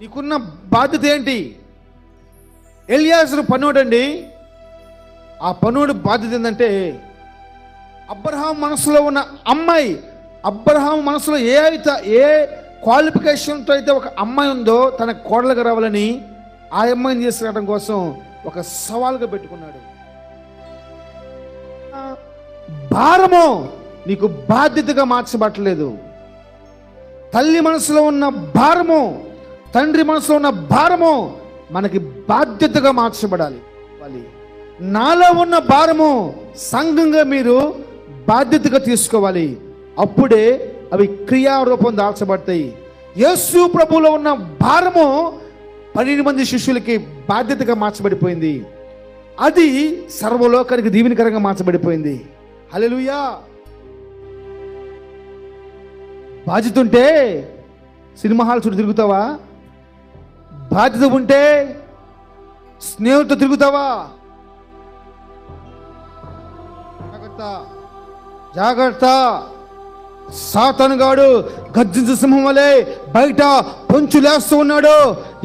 నీకున్న బాధ్యత ఏంటి? ఎలియాజరు పనోడండి. ఆ పనోడు బాధ్యత ఏంటంటే, అబ్రహాం మనసులో ఉన్న అమ్మాయి, అబ్రహాం మనసులో ఏ క్వాలిఫికేషన్తో అయితే ఒక అమ్మాయి ఉందో తన కోడలుగా రావాలని ఆ అమ్మాయిని తీసుకురావడం కోసం ఒక సవాలుగా పెట్టుకున్నాడు. భారము నీకు బాధ్యతగా మార్చబట్టలేదు. తల్లి మనసులో ఉన్న భారము, తండ్రి మనసులో ఉన్న భారము మనకి బాధ్యతగా మార్చబడాలి. నాలో ఉన్న భారము సంఘంగా మీరు బాధ్యతగా తీసుకోవాలి. అప్పుడే అవి క్రియారూపం దాల్చబడతాయి. యేసు ప్రభువులో ఉన్న భారము 12 మంది శిష్యులకి బాధ్యతగా మార్చబడిపోయింది. అది సర్వలోకానికి దీవెనకరంగా మార్చబడిపోయింది. హల్లెలూయా. బాధ్యత ఉంటే సినిమా హాల్ చుట్టూ తిరుగుతావా? బాధ్యత ఉంటే స్నేహితులతో తిరుగుతావా? జాగ్రత్త, జాగ్రత్త. సాతానుగాడు గర్జించు సింహం వలె బయట పొంచులేస్తూ ఉన్నాడు.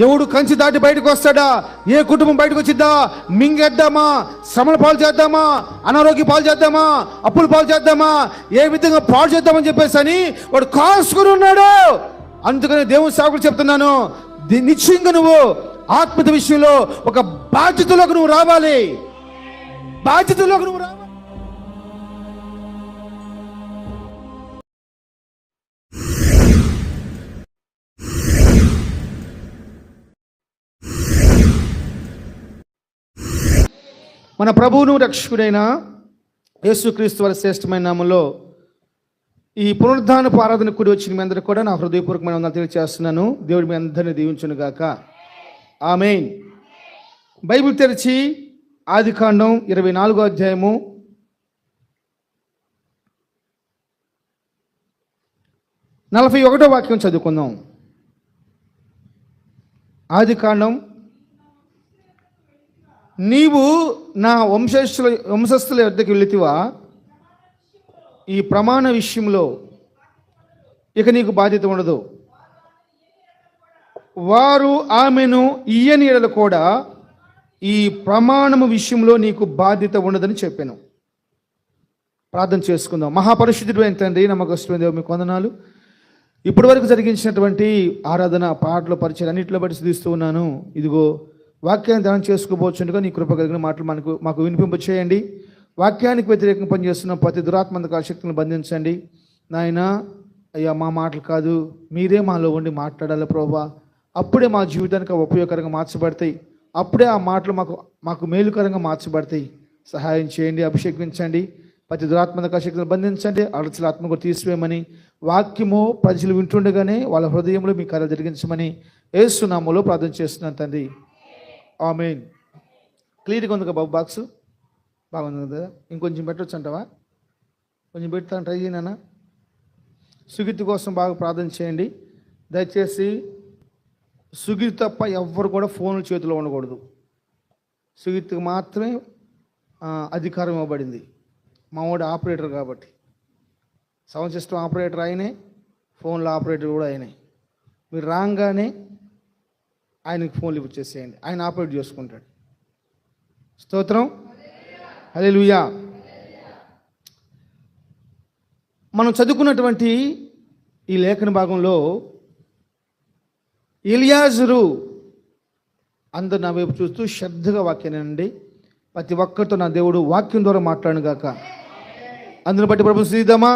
ఎవడు కంచి దాటి బయటకు వస్తాడా? ఏ కుటుంబం బయటకు వచ్చిద్దా? మింగేద్దామా? శ్రమల పాలు చేద్దామా? అనారోగ్య పాలు చేద్దామా? అప్పుల పాలు చేద్దామా? ఏ విధంగా పాలు చేద్దామని చెప్పేసి అని వాడు కాసుకుని ఉన్నాడు. అందుకని దేవుని సేవకులు చెప్తున్నాను, నిశ్చయంగా నువ్వు ఆత్మీయ విషయంలో ఒక బాధ్యతలోకి నువ్వు రావాలి. బాధ్యతలోకి నువ్వు రావాలి. మన ప్రభువును రక్షకుడైన యేసుక్రీస్తు వారి శ్రేష్టమైన నామంలో ఈ పునరుద్ధానపు ఆరాధన కూడి వచ్చిన మీ అందరికీ కూడా నా హృదయపూర్వకమైన వందనాలు తెలియజేస్తున్నాను. దేవుడు మీ అందరినీ దీవించును గాక. ఆమేన్. బైబిల్ తెరిచి ఆదికాండం 24వ అధ్యాయము 41వ వాక్యం చదువుకుందాం. ఆదికాండం, నీవు నా వంశస్థుల వద్దకు వెళితివా? ఈ ప్రమాణ విషయంలో ఇక నీకు బాధ్యత ఉండదు. వారు ఆమెను ఇయ్యని ఎడల కూడా ఈ ప్రమాణము విషయంలో నీకు బాధ్యత ఉండదని చెప్పాను. ప్రార్థన చేసుకుందాం. మహాపరిశుద్ధుడైన తండ్రి, నమ్మకస్తుడైన దేవుని మీకు వందనాలు. ఇప్పటి వరకు జరిగించినటువంటి ఆరాధన, పాటలు, పరిచయం అన్నింటిలో బట్టి స్తుతిస్తూ ఉన్నాను. ఇదిగో వాక్యాన్ని ధ్యానం చేసుకోబోచుండగా నీ కృప కలిగిన మాటలు మాకు వినిపింప చేయండి. వాక్యానికి వ్యతిరేకంగా పనిచేస్తున్న ప్రతి దురాత్మక శక్తులను బంధించండి నాయన. అయ్యా, మా మాటలు కాదు, మీరే మాలో ఉండి మాట్లాడాలి ప్రభువా. అప్పుడే మా జీవితానికి ఉపయోగకరంగా మార్చబడతాయి. అప్పుడే ఆ మాటలు మాకు మేలుకరంగా మార్చబడతాయి. సహాయం చేయండి, అభిషేకించండి. ప్రతి దురాత్మక శక్తులను బంధించండి. అలసల ఆత్మకు తీసివేయమని, వాక్యము ప్రజలు వింటుండగానే వాళ్ళ హృదయంలో మీ కార్యాలు జరిగించమని యేసు నామములో ప్రార్థన చేస్తున్నాను తండ్రి. ఆమేన్. క్లియర్గా ఉంది కదా బాబు? బాక్స్ బాగుంది కదా? ఇంకొంచెం పెట్టవచ్చు అంటావా? కొంచెం పెడతాను, ట్రై చేయనా? సుగీత్ కోసం బాగా ప్రార్థన చేయండి. దయచేసి సుగీత్ తప్ప ఎవ్వరు కూడా ఫోన్లు చేతిలో ఉండకూడదు. సుగీత్కి మాత్రమే అధికారం ఇవ్వబడింది. మావాడు ఆపరేటర్ కాబట్టి, సౌండ్ సిస్టమ్ ఆపరేటర్ ఆయనే, ఫోన్ల ఆపరేటర్ కూడా ఆయనే. మీరు రాగానే ఆయనకి ఫోన్లు ఇచ్చేసేయండి, ఆయన ఆపరేట్ చేసుకుంటాడు. స్తోత్రం. హల్లెలూయా. మనం చదువుకున్నటువంటి ఈ లేఖన భాగంలో ఎలియాజరు, అందరు నా వైపు చూస్తూ శ్రద్ధగా వాక్యానండి. ప్రతి ఒక్కరితో నా దేవుడు వాక్యం ద్వారా మాట్లాడను గాక. అందుని బట్టి ప్రభు శ్రీదమా.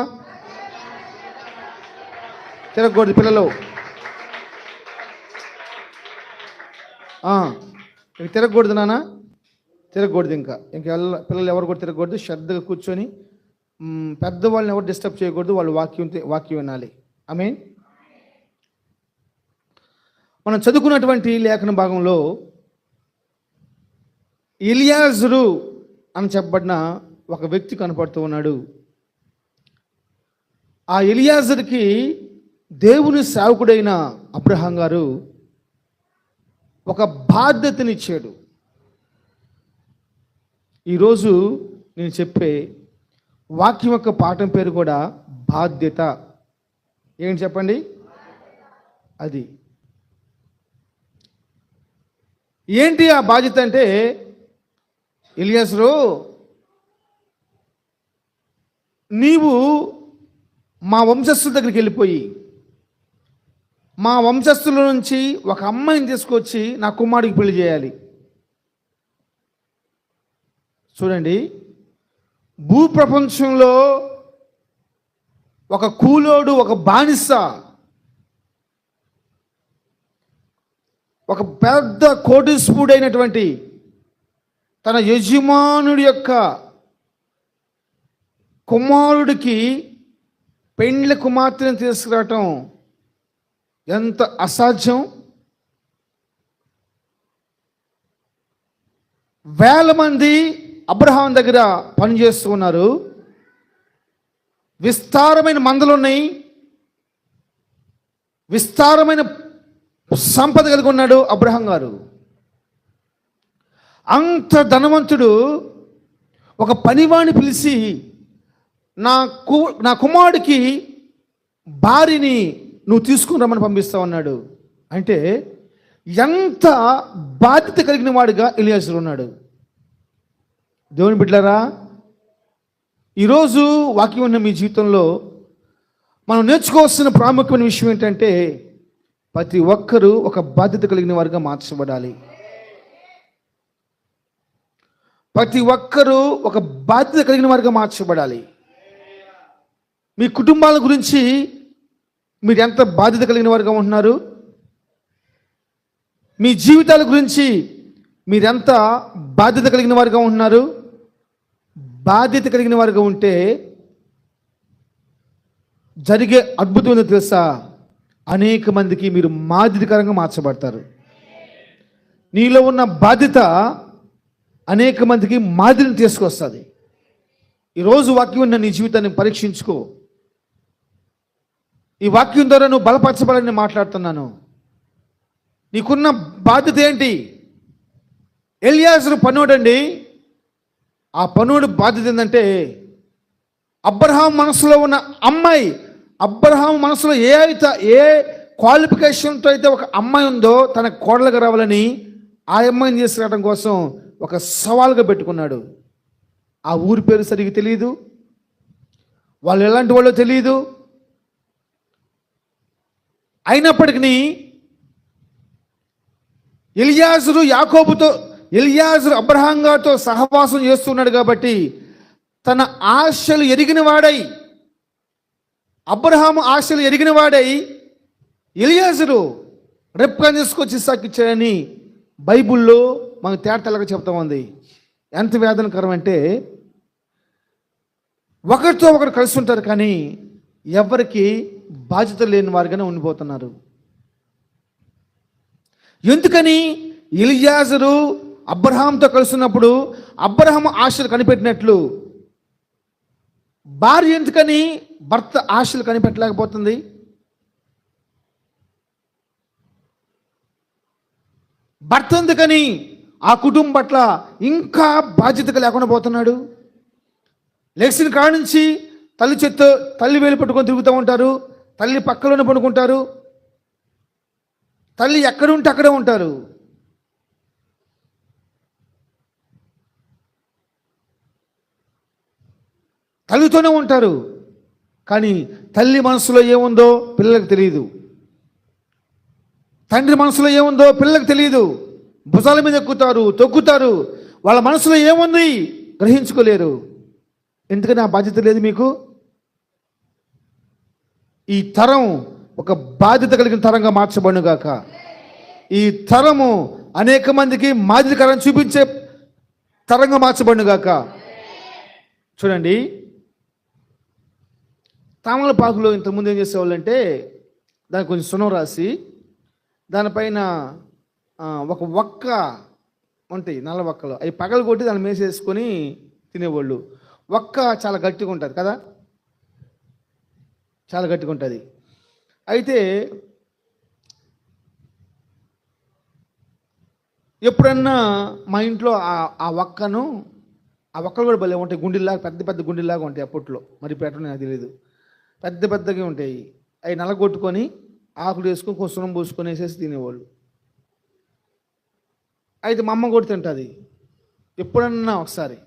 తిరగకూడదు పిల్లలు, తిరగకూడదు నాన్న, తిరగకూడదు. ఇంకా పిల్లలు ఎవరు కూడా తిరగకూడదు. శ్రద్ధగా కూర్చొని పెద్దవాళ్ళని ఎవరు డిస్టర్బ్ చేయకూడదు. వాళ్ళు వాక్యం వినాలి. ఆమేన్. మనం చదువుకున్నటువంటి లేఖన భాగంలో ఎలియాజరు అని చెప్పబడిన ఒక వ్యక్తి కనపడుతూ ఉన్నాడు. ఆ ఎలియాజరుకి దేవుని సేవకుడైన అబ్రహాం గారు ఒక బాధ్యతనిచ్చాడు. ఈరోజు నేను చెప్పే వాక్యం యొక్క పాఠం పేరు కూడా బాధ్యత. ఏంటి చెప్పండి? అది ఏంటి ఆ బాధ్యత అంటే, ఎలియాజరు, నీవు మా వంశస్థుల దగ్గరికి వెళ్ళిపోయి మా వంశస్థుల నుంచి ఒక అమ్మాయిని తీసుకొచ్చి నా కుమారుడికి పెళ్లి చేయాలి. చూడండి, భూప్రపంచంలో ఒక కూలోడు, ఒక బానిస, ఒక పెద్ద కోటీశ్వరుడైనటువంటి తన యజమానుడి యొక్క కుమారుడికి పెండ్లి కుమార్తెను తీసుకురావటం ఎంత అసాధ్యం. వేల మంది అబ్రహాం దగ్గర పనిచేస్తూ ఉన్నారు. విస్తారమైన మందలు ఉన్నాయి, విస్తారమైన సంపద కలిగి ఉన్నాడు అబ్రహాం గారు. అంత ధనవంతుడు ఒక పనివాణ్ణి పిలిచి నా కుమారుడికి భార్యని నువ్వు తీసుకుని రమ్మని పంపిస్తా ఉన్నాడు. అంటే ఎంత బాధ్యత కలిగిన వాడిగా ఎలియాజరు ఉన్నాడు. దేవుని బిడ్డలారా, ఈరోజు వాక్యం ఉన్న మీ జీవితంలో మనం నేర్చుకోవాల్సిన ప్రాముఖ్యమైన విషయం ఏంటంటే, ప్రతి ఒక్కరూ ఒక బాధ్యత కలిగిన వారిగా మార్చబడాలి. ప్రతి ఒక్కరూ ఒక బాధ్యత కలిగిన వారిగా మార్చబడాలి. మీ కుటుంబాల గురించి మీరు ఎంత బాధ్యత కలిగిన వారిగా ఉంటున్నారు? మీ జీవితాల గురించి మీరెంత బాధ్యత కలిగిన వారిగా ఉంటున్నారు? బాధ్యత కలిగిన వారిగా ఉంటే జరిగే అద్భుతం ఏంటో తెలుసా? అనేక మందికి మీరు మాదిరికరంగా మార్చబడతారు. నీలో ఉన్న బాధ్యత అనేక మందికి మాదిరిని తీసుకొస్తుంది. ఈరోజు వాక్యం ఉన్న నీ జీవితాన్ని పరీక్షించుకో. ఈ వాక్యం ద్వారా నువ్వు బలపరచబడాలని మాట్లాడుతున్నాను. నీకున్న బాధ్యత ఏంటి? ఎలియాజరు పనోడండి. ఆ పనోడు బాధ్యత ఏంటంటే, అబ్రహాం మనసులో ఉన్న అమ్మాయి, అబ్రహాం మనసులో ఏ క్వాలిఫికేషన్తో అయితే ఒక అమ్మాయి ఉందో తన కోడలుగా రావాలని ఆ అమ్మాయిని తీసుకురావడం కోసం ఒక సవాల్గా పెట్టుకున్నాడు. ఆ ఊరి పేరు సరిగ్గా తెలియదు, వాళ్ళు ఎలాంటి వాళ్ళో తెలియదు. అయినప్పటికీ ఎలియాజరు అబ్రహాం గారితో సహవాసం చేస్తున్నాడు కాబట్టి తన ఆశలు ఎరిగిన వాడై, అబ్రహాము ఆశలు ఎరిగిన వాడై ఎలియాజరు రెప్కా తీసుకొచ్చి ఇస్సాకిచ్చాడని బైబిల్లో మనకు తేటతెల్లగా చెప్తా ఉంది. ఎంత వేదనకరం అంటే, ఒకరితో ఒకరు కలిసి ఉంటారు కానీ ఎవరికి బాధ్యత లేని వారిగానే ఉండిపోతున్నారు. ఎందుకని? ఎలియాజరు అబ్రహాంతో కలిసినప్పుడు అబ్రహాం ఆశలు కనిపెట్టినట్లు భార్య ఎందుకని భర్త ఆశలు కనిపెట్టలేకపోతుంది? భర్త ఎందుకని ఆ కుటుంబం పట్ల ఇంకా బాధ్యతగా లేకుండా పోతున్నాడు? లెక్సిన కాడ నుంచి తల్లి వేలు పట్టుకొని తిరుగుతూ ఉంటారు, తల్లి పక్కలోనే పడుకుంటారు, తల్లి ఎక్కడుంటే అక్కడే ఉంటారు. తల్లితోనే ఉంటారు కానీ తల్లి మనసులో ఏముందో పిల్లలకు తెలియదు, తండ్రి మనసులో ఏముందో పిల్లలకు తెలియదు. భుజాల మీద ఎక్కుతారు, తొక్కుతారు, వాళ్ళ మనసులో ఏముంది గ్రహించుకోలేరు. ఎందుకని ఆ బాధ్యత లేదు మీకు? ఈ తరం ఒక బాధ్యత కలిగిన తరంగా మార్చబడుగాక. ఈ తరము అనేక మందికి మాదిరికరం చూపించే తరంగా మార్చబడుగాక. చూడండి, తామలపాకులో ఇంతకుముందు ఏం చేసేవాళ్ళంటే దానికి కొంచెం సున్నం రాసి దానిపైన ఒక వక్క ఉంటాయి, నల్ల వక్కలు, అవి పగలు కొట్టి దాన్ని మేసేసుకొని తినేవాళ్ళు. వక్క చాలా గట్టిగా ఉంటుంది కదా, చాలా గట్టిగా ఉంటుంది. అయితే ఎప్పుడన్నా మా ఇంట్లో ఆ వక్కలు కూడా భలే ఉంటాయి, గుండెల్లాగా, పెద్ద పెద్ద గుండెల్లాగా ఉంటాయి అప్పట్లో, మరి పెట్టడం నాకు తెలియదు, పెద్ద పెద్దగా ఉంటాయి. అవి నలగొట్టుకొని ఆకులు వేసుకొని కొంచెం సున్నం పోసుకొని వేసేసి తినేవాళ్ళు. అయితే మా అమ్మ కూడా తింటుంది. ఎప్పుడన్నా ఒకసారి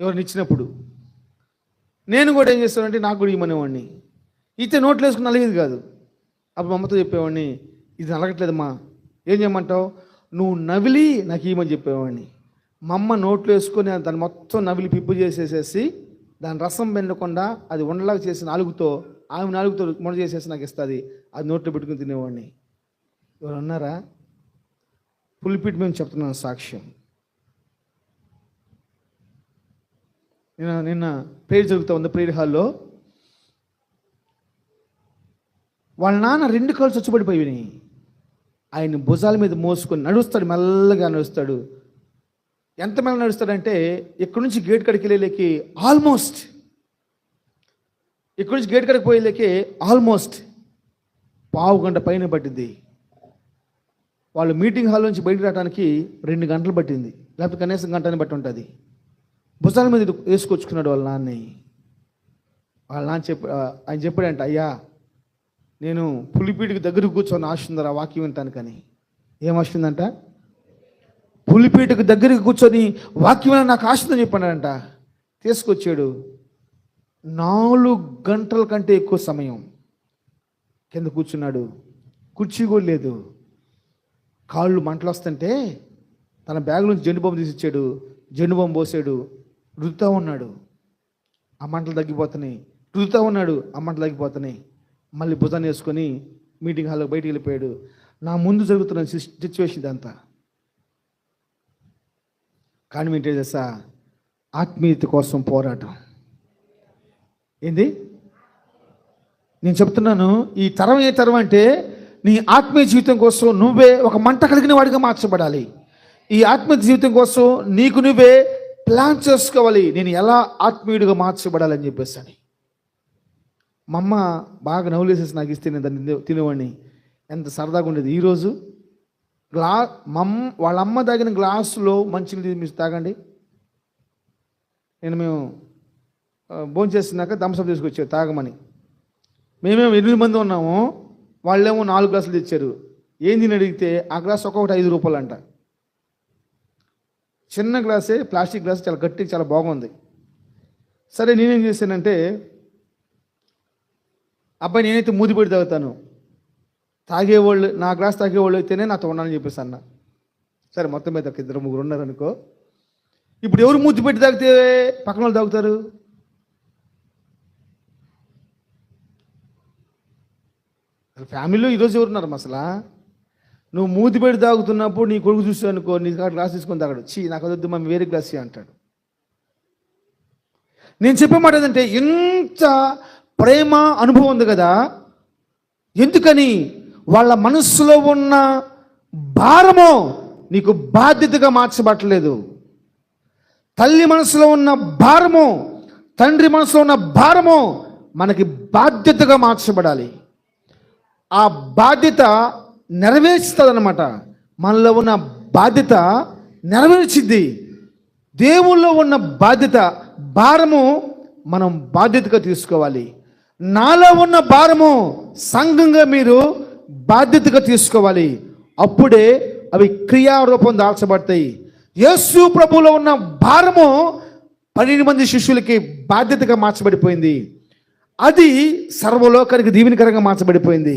ఎవరిని ఇచ్చినప్పుడు నేను కూడా ఏం చేస్తానంటే నాకు కూడా ఇవ్వమనేవాడిని. ఇచ్చే నోట్లు వేసుకుని నలిగేది కాదు. అప్పుడు మా అమ్మతో చెప్పేవాడిని, ఇది నలగట్లేదమ్మా, ఏం చేయమంటావు, నువ్వు నవిలి నాకు ఇవ్వమని చెప్పేవాడిని. మా అమ్మ నోట్లు వేసుకొని దాన్ని మొత్తం నవిలి పిప్పు చేసేసేసి దాని రసం వెండకుండా అది ఉండలాగా చేసి ఆమె నాలుగుతో మొండ చేసేసి నాకు ఇస్తుంది. అది నోట్లో పెట్టుకుని తినేవాడిని. ఎవరు అన్నారా? పులిపిట్ మేము చెప్తున్నాను సాక్ష్యం. నిన్న ప్రేయర్ జరుగుతూ ఉంది ప్రేయర్ హాల్లో. వాళ్ళ నాన్న 2 కాళ్ళు చచ్చుబడిపోయినాయి. ఆయన భుజాల మీద మోసుకొని నడుస్తాడు, మెల్లగా నడుస్తాడు. ఎంత మెల్ల నడుస్తాడంటే ఇక్కడి నుంచి గేట్ కాడికి వెళ్ళేకి ఆల్మోస్ట్ పావు గంట పైన పట్టింది. వాళ్ళు మీటింగ్ హాల్ నుంచి బయటకు రావడానికి 2 గంటలు పట్టింది, లేకపోతే కనీసం గంటని బట్టి ఉంటుంది. భుజాల మీద వేసుకొచ్చుకున్నాడు వాళ్ళ నాన్ని. వాళ్ళ నాన్న ఆయన చెప్పాడంట, అయ్యా నేను పులిపీటికి దగ్గరకు కూర్చొని ఆశ ఉందరా వాక్యం వింటాను. కానీ ఏం ఆశ ఉందంట? పులిపీటకు దగ్గరికి కూర్చొని వాక్యం నాకు ఆశ ఉందని చెప్పాడంట. తీసుకొచ్చాడు. 4 గంటల కంటే ఎక్కువ సమయం కింద కూర్చున్నాడు. కుర్చీ కూడా లేదు. కాళ్ళు మంటలు వస్తుంటే తన బ్యాగ్ నుంచి జెండు బాంబు తీసిచ్చాడు. జెండు బాంబు పోసాడు. రుద్దుతూ ఉన్నాడు, ఆ మంటలు తగ్గిపోతున్నాయి. రుద్దుతూ ఉన్నాడు, ఆ మంటలు తగ్గిపోతున్నాయి. మళ్ళీ భుజాన్ని వేసుకొని మీటింగ్ హాల్లోకి బయటికి వెళ్ళిపోయాడు. నా ముందు జరుగుతున్న సిచ్యువేషన్ ఇదంతా. కానీ ఏంటో తెలుసా? ఆత్మీయత కోసం పోరాటం. ఏంది నేను చెప్తున్నాను? ఈ తరం ఏ తరం అంటే నీ ఆత్మీయ జీవితం కోసం నువ్వే ఒక మంట కలిగిన వాడిగా మార్చబడాలి. ఈ ఆత్మీయ జీవితం కోసం నీకు నువ్వే ప్లాన్ చేసుకోవాలి. నేను ఎలా ఆత్మీయుడిగా మార్చబడాలని చెప్పేసి అని. మా అమ్మ బాగా నవ్వులేసేసి నాకు ఇస్తే నేను దాన్ని తినేవాడిని. ఎంత సరదాగా ఉండేది. ఈరోజు వాళ్ళ అమ్మ తాగిన గ్లాసులో మంచినీళ్ళు మీరు తాగండి. మేము భోజనం చేస్తున్నాక థమ్స్అప్ తీసుకొచ్చారు తాగమని. మేమేమో 8 మంది ఉన్నాము, వాళ్ళేమో 4 గ్లాసులు తెచ్చారు. ఏంది అడిగితే ఆ గ్లాస్ ఒక్కొక్కటి 5 రూపాయలు అంట. చిన్న గ్లాసే, ప్లాస్టిక్ గ్లాస్, చాలా గట్టి, చాలా బాగుంది. సరే నేనేం చేశానంటే, అబ్బాయి నేనైతే మూదిపెట్టి తాగుతాను, తాగేవాళ్ళు నా గ్లాస్ తాగేవాళ్ళు అయితేనే నాతో ఉండాలని చెప్పేసి అన్న. సరే మొత్తం మీద 2-3 ఉన్నారనుకో. ఇప్పుడు ఎవరు మూతి పెట్టి తాగితే పక్కన వాళ్ళు తాగుతారు? ఫ్యామిలీలో ఈరోజు ఎవరున్నారు అసలు? నువ్వు మూతి పెట్టి తాగుతున్నప్పుడు నీ కొడుకు చూస్తావు అనుకో, నీ గ్లాస్ తీసుకొని తాగడు. నాకు వద్దు మమ్మీ వేరే గ్లాస్ అంటాడు. నేను చెప్పే మాట ఏంటంటే, ఎంత ప్రేమ అనుభవం ఉంది కదా. ఎందుకని? వాళ్ళ మనస్సులో ఉన్న భారము నీకు బాధ్యతగా మార్చబట్టలేదు. తల్లి మనసులో ఉన్న భారము, తండ్రి మనసులో ఉన్న భారము మనకి బాధ్యతగా మార్చబడాలి. ఆ బాధ్యత నెరవేర్చుతుంది అన్నమాట. మనలో ఉన్న బాధ్యత నెరవేర్చిద్ది. దేవుల్లో ఉన్న బాధ్యత, భారము మనం బాధ్యతగా తీసుకోవాలి. నాలో ఉన్న భారము సంఘంగా మీరు బాధ్యతగా తీసుకోవాలి. అప్పుడే అవి క్రియారూపం దాల్చబడతాయి. యేసు ప్రభువులో ఉన్న భారము 12 మంది శిష్యులకి బాధ్యతగా మార్చబడిపోయింది. అది సర్వలోకానికి దీవెనకరంగా మార్చబడిపోయింది.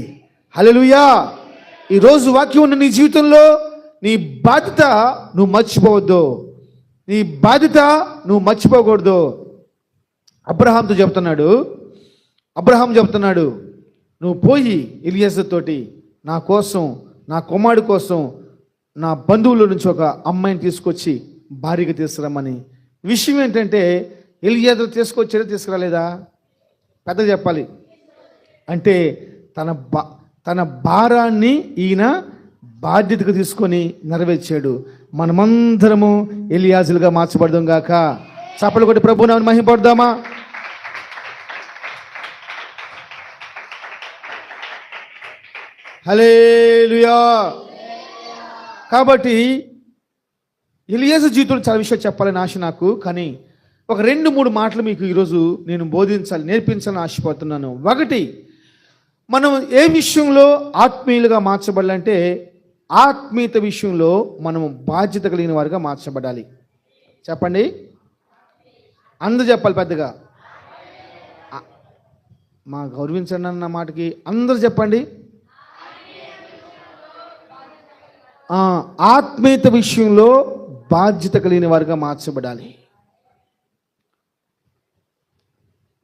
హల్లెలూయా. ఈరోజు వాక్యం ఉన్న నీ జీవితంలో నీ బాధ్యత నువ్వు మర్చిపోవద్దు. నీ బాధ్యత నువ్వు మర్చిపోకూడదు. అబ్రహాంతో చెప్తున్నాడు, నువ్వు పోయి ఎలియాజర్ తోటి నా కోసం, నా కుమారుడి కోసం నా బంధువుల నుంచి ఒక అమ్మాయిని తీసుకొచ్చి భార్యగా తీసుకురమ్మని. విషయం ఏంటంటే, ఎలియాజర్ తీసుకురాలేదా? పెద్ద చెప్పాలి అంటే తన భారాన్ని ఈయన బాధ్యతగా తీసుకొని నెరవేర్చాడు. మనమందరము ఎలియాజులుగా మార్చబడదాం గాక. చప్పలు కొట్టి ప్రభువుని మహిమపడదామా? హల్లెలూయా. కాబట్టి ఎలియాజరు జీవితంలో చాలా విషయాలు చెప్పాలని ఆశ నాకు. కానీ ఒక 2-3 మాటలు మీకు ఈరోజు నేను నేర్పించాలని ఆశపడుతున్నాను. ఒకటి, మనం ఏ విషయంలో ఆత్మీయులుగా మార్చబడాలంటే ఆత్మీయత విషయంలో మనము బాధ్యత కలిగిన వారిగా మార్చబడాలి. చెప్పండి, అందరూ చెప్పాలి పెద్దగా. మా గౌరవించండి అన్న మాటకి అందరూ చెప్పండి. ఆత్మీయత విషయంలో బాధ్యత కలిగిన వారిగా మార్చబడాలి.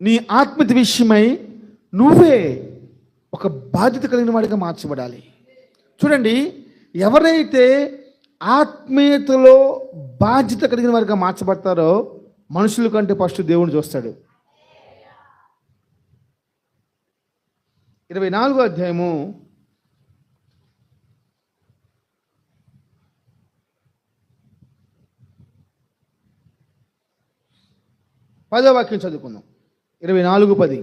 నీ ఆత్మీయత విషయమై నువ్వే ఒక బాధ్యత కలిగిన వాడిగా మార్చబడాలి. చూడండి, ఎవరైతే ఆత్మీయతలో బాధ్యత కలిగిన వారిగా మార్చబడతారో మనుషుల కంటే ఫస్ట్ దేవుని చూస్తాడు. 24వ అధ్యాయము 10వ వాక్యం చదువుకుందాం. 24:10.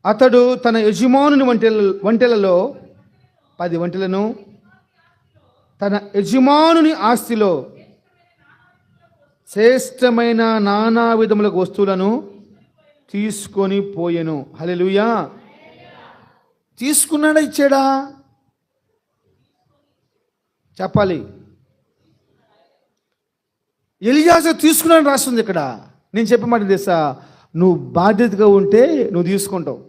అతడు తన యజమానుని వంటెలలో 10 వంటలను తన యజమానుని ఆస్తిలో శ్రేష్టమైన నానా విధముల వస్తువులను తీసుకొని పోయెను. హల్లెలూయా. తీసుకున్నాడా, ఇచ్చాడా? చెప్పాలి. ఎలియాజరు తీసుకున్నాడు రాస్తుంది ఇక్కడ. నేను చెప్పే మాట తెలుసా, నువ్వు బాధ్యతగా ఉంటే నువ్వు తీసుకుంటావు.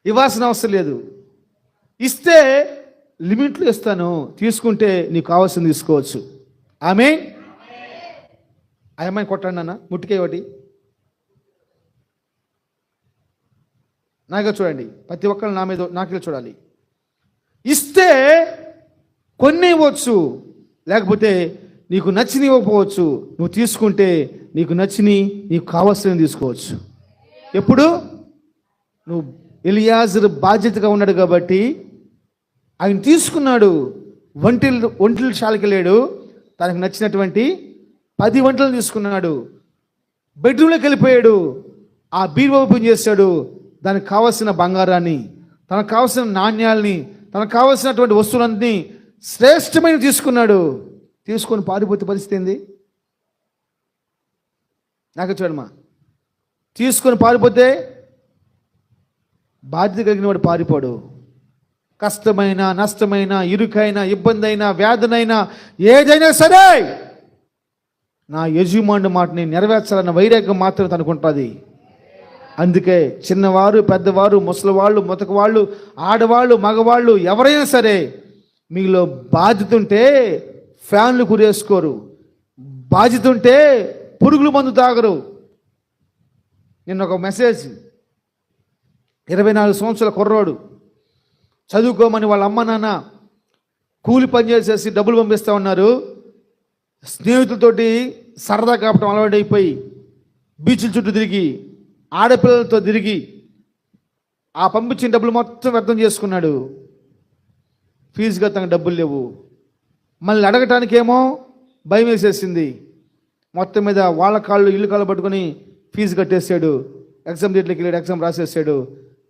ఇవ్వాల్సిన అవసరం లేదు. ఇస్తే లిమిట్లు ఇస్తాను, తీసుకుంటే నీకు కావాల్సింది తీసుకోవచ్చు. ఆమేన్. ఆ అమ్మాయిని కొట్టండి అన్న, ముట్టికే ఒకటి. నాగా చూడండి, ప్రతి ఒక్కరు నా మీద నాకే చూడాలి. ఇస్తే కొన్ని ఇవ్వచ్చు, లేకపోతే నీకు నచ్చిని ఇవ్వకపోవచ్చు. నువ్వు తీసుకుంటే నీకు నచ్చిని, నీకు కావాల్సినవి తీసుకోవచ్చు. ఎప్పుడు నువ్వు ఎలియాజరు బాధ్యతగా ఉన్నాడు కాబట్టి ఆయన తీసుకున్నాడు. ఒంటిల శాలకి వెళ్ళాడు, తనకు నచ్చినటువంటి 10 వంటలు తీసుకున్నాడు. బెడ్రూమ్లోకి వెళ్ళిపోయాడు, ఆ బీరువా ఓపెన్ చేశాడు. దానికి కావాల్సిన బంగారాన్ని, తనకు కావాల్సిన నాణ్యాలని, తనకు కావాల్సినటువంటి వస్తువులన్నీ శ్రేష్టమైన తీసుకున్నాడు. తీసుకొని పారిపోతే పరిస్థితి ఏంది? నాకు చూడమ్మా, తీసుకొని పారిపోతే బాధ్యత కలిగిన వాడు పారిపోడు. కష్టమైన, నష్టమైన, ఇరుకైన, ఇబ్బంది అయినా, వ్యాధునైనా, ఏదైనా సరే నా యజమానుడి మాటని నెరవేర్చాలన్న వైరాగ్యం మాత్రం తనకుంటుంది. అందుకే చిన్నవారు, పెద్దవారు, ముసలివాళ్ళు, ముతకవాళ్ళు, ఆడవాళ్ళు, మగవాళ్ళు ఎవరైనా సరే మీలో బాధ్యత ఉంటే ఫ్యాన్లు కురేసుకోరు, బాధ్యత ఉంటే పురుగుల మందు తాగరు. నిన్న ఒక మెసేజ్, 24 సంవత్సరాల కుర్రోడు చదువుకోమని వాళ్ళ అమ్మ నాన్న కూలి పని చేసేసి డబ్బులు పంపిస్తూ ఉన్నారు. స్నేహితులతోటి సరదా కాపటం అలవాటైపోయి బీచ్ల చుట్టూ తిరిగి, ఆడపిల్లలతో తిరిగి ఆ పంపించిన డబ్బులు మొత్తం వ్యర్థం చేసుకున్నాడు. ఫీజుగా తనకు డబ్బులు లేవు. మళ్ళీ అడగటానికేమో భయం వేసేసింది. మొత్తం మీద వాళ్ళ కాళ్ళు ఇల్లు కాళ్ళు పట్టుకొని ఫీజు కట్టేసాడు. ఎగ్జామ్ డేట్లోకి వెళ్ళాడు, ఎగ్జామ్ రాసేసాడు.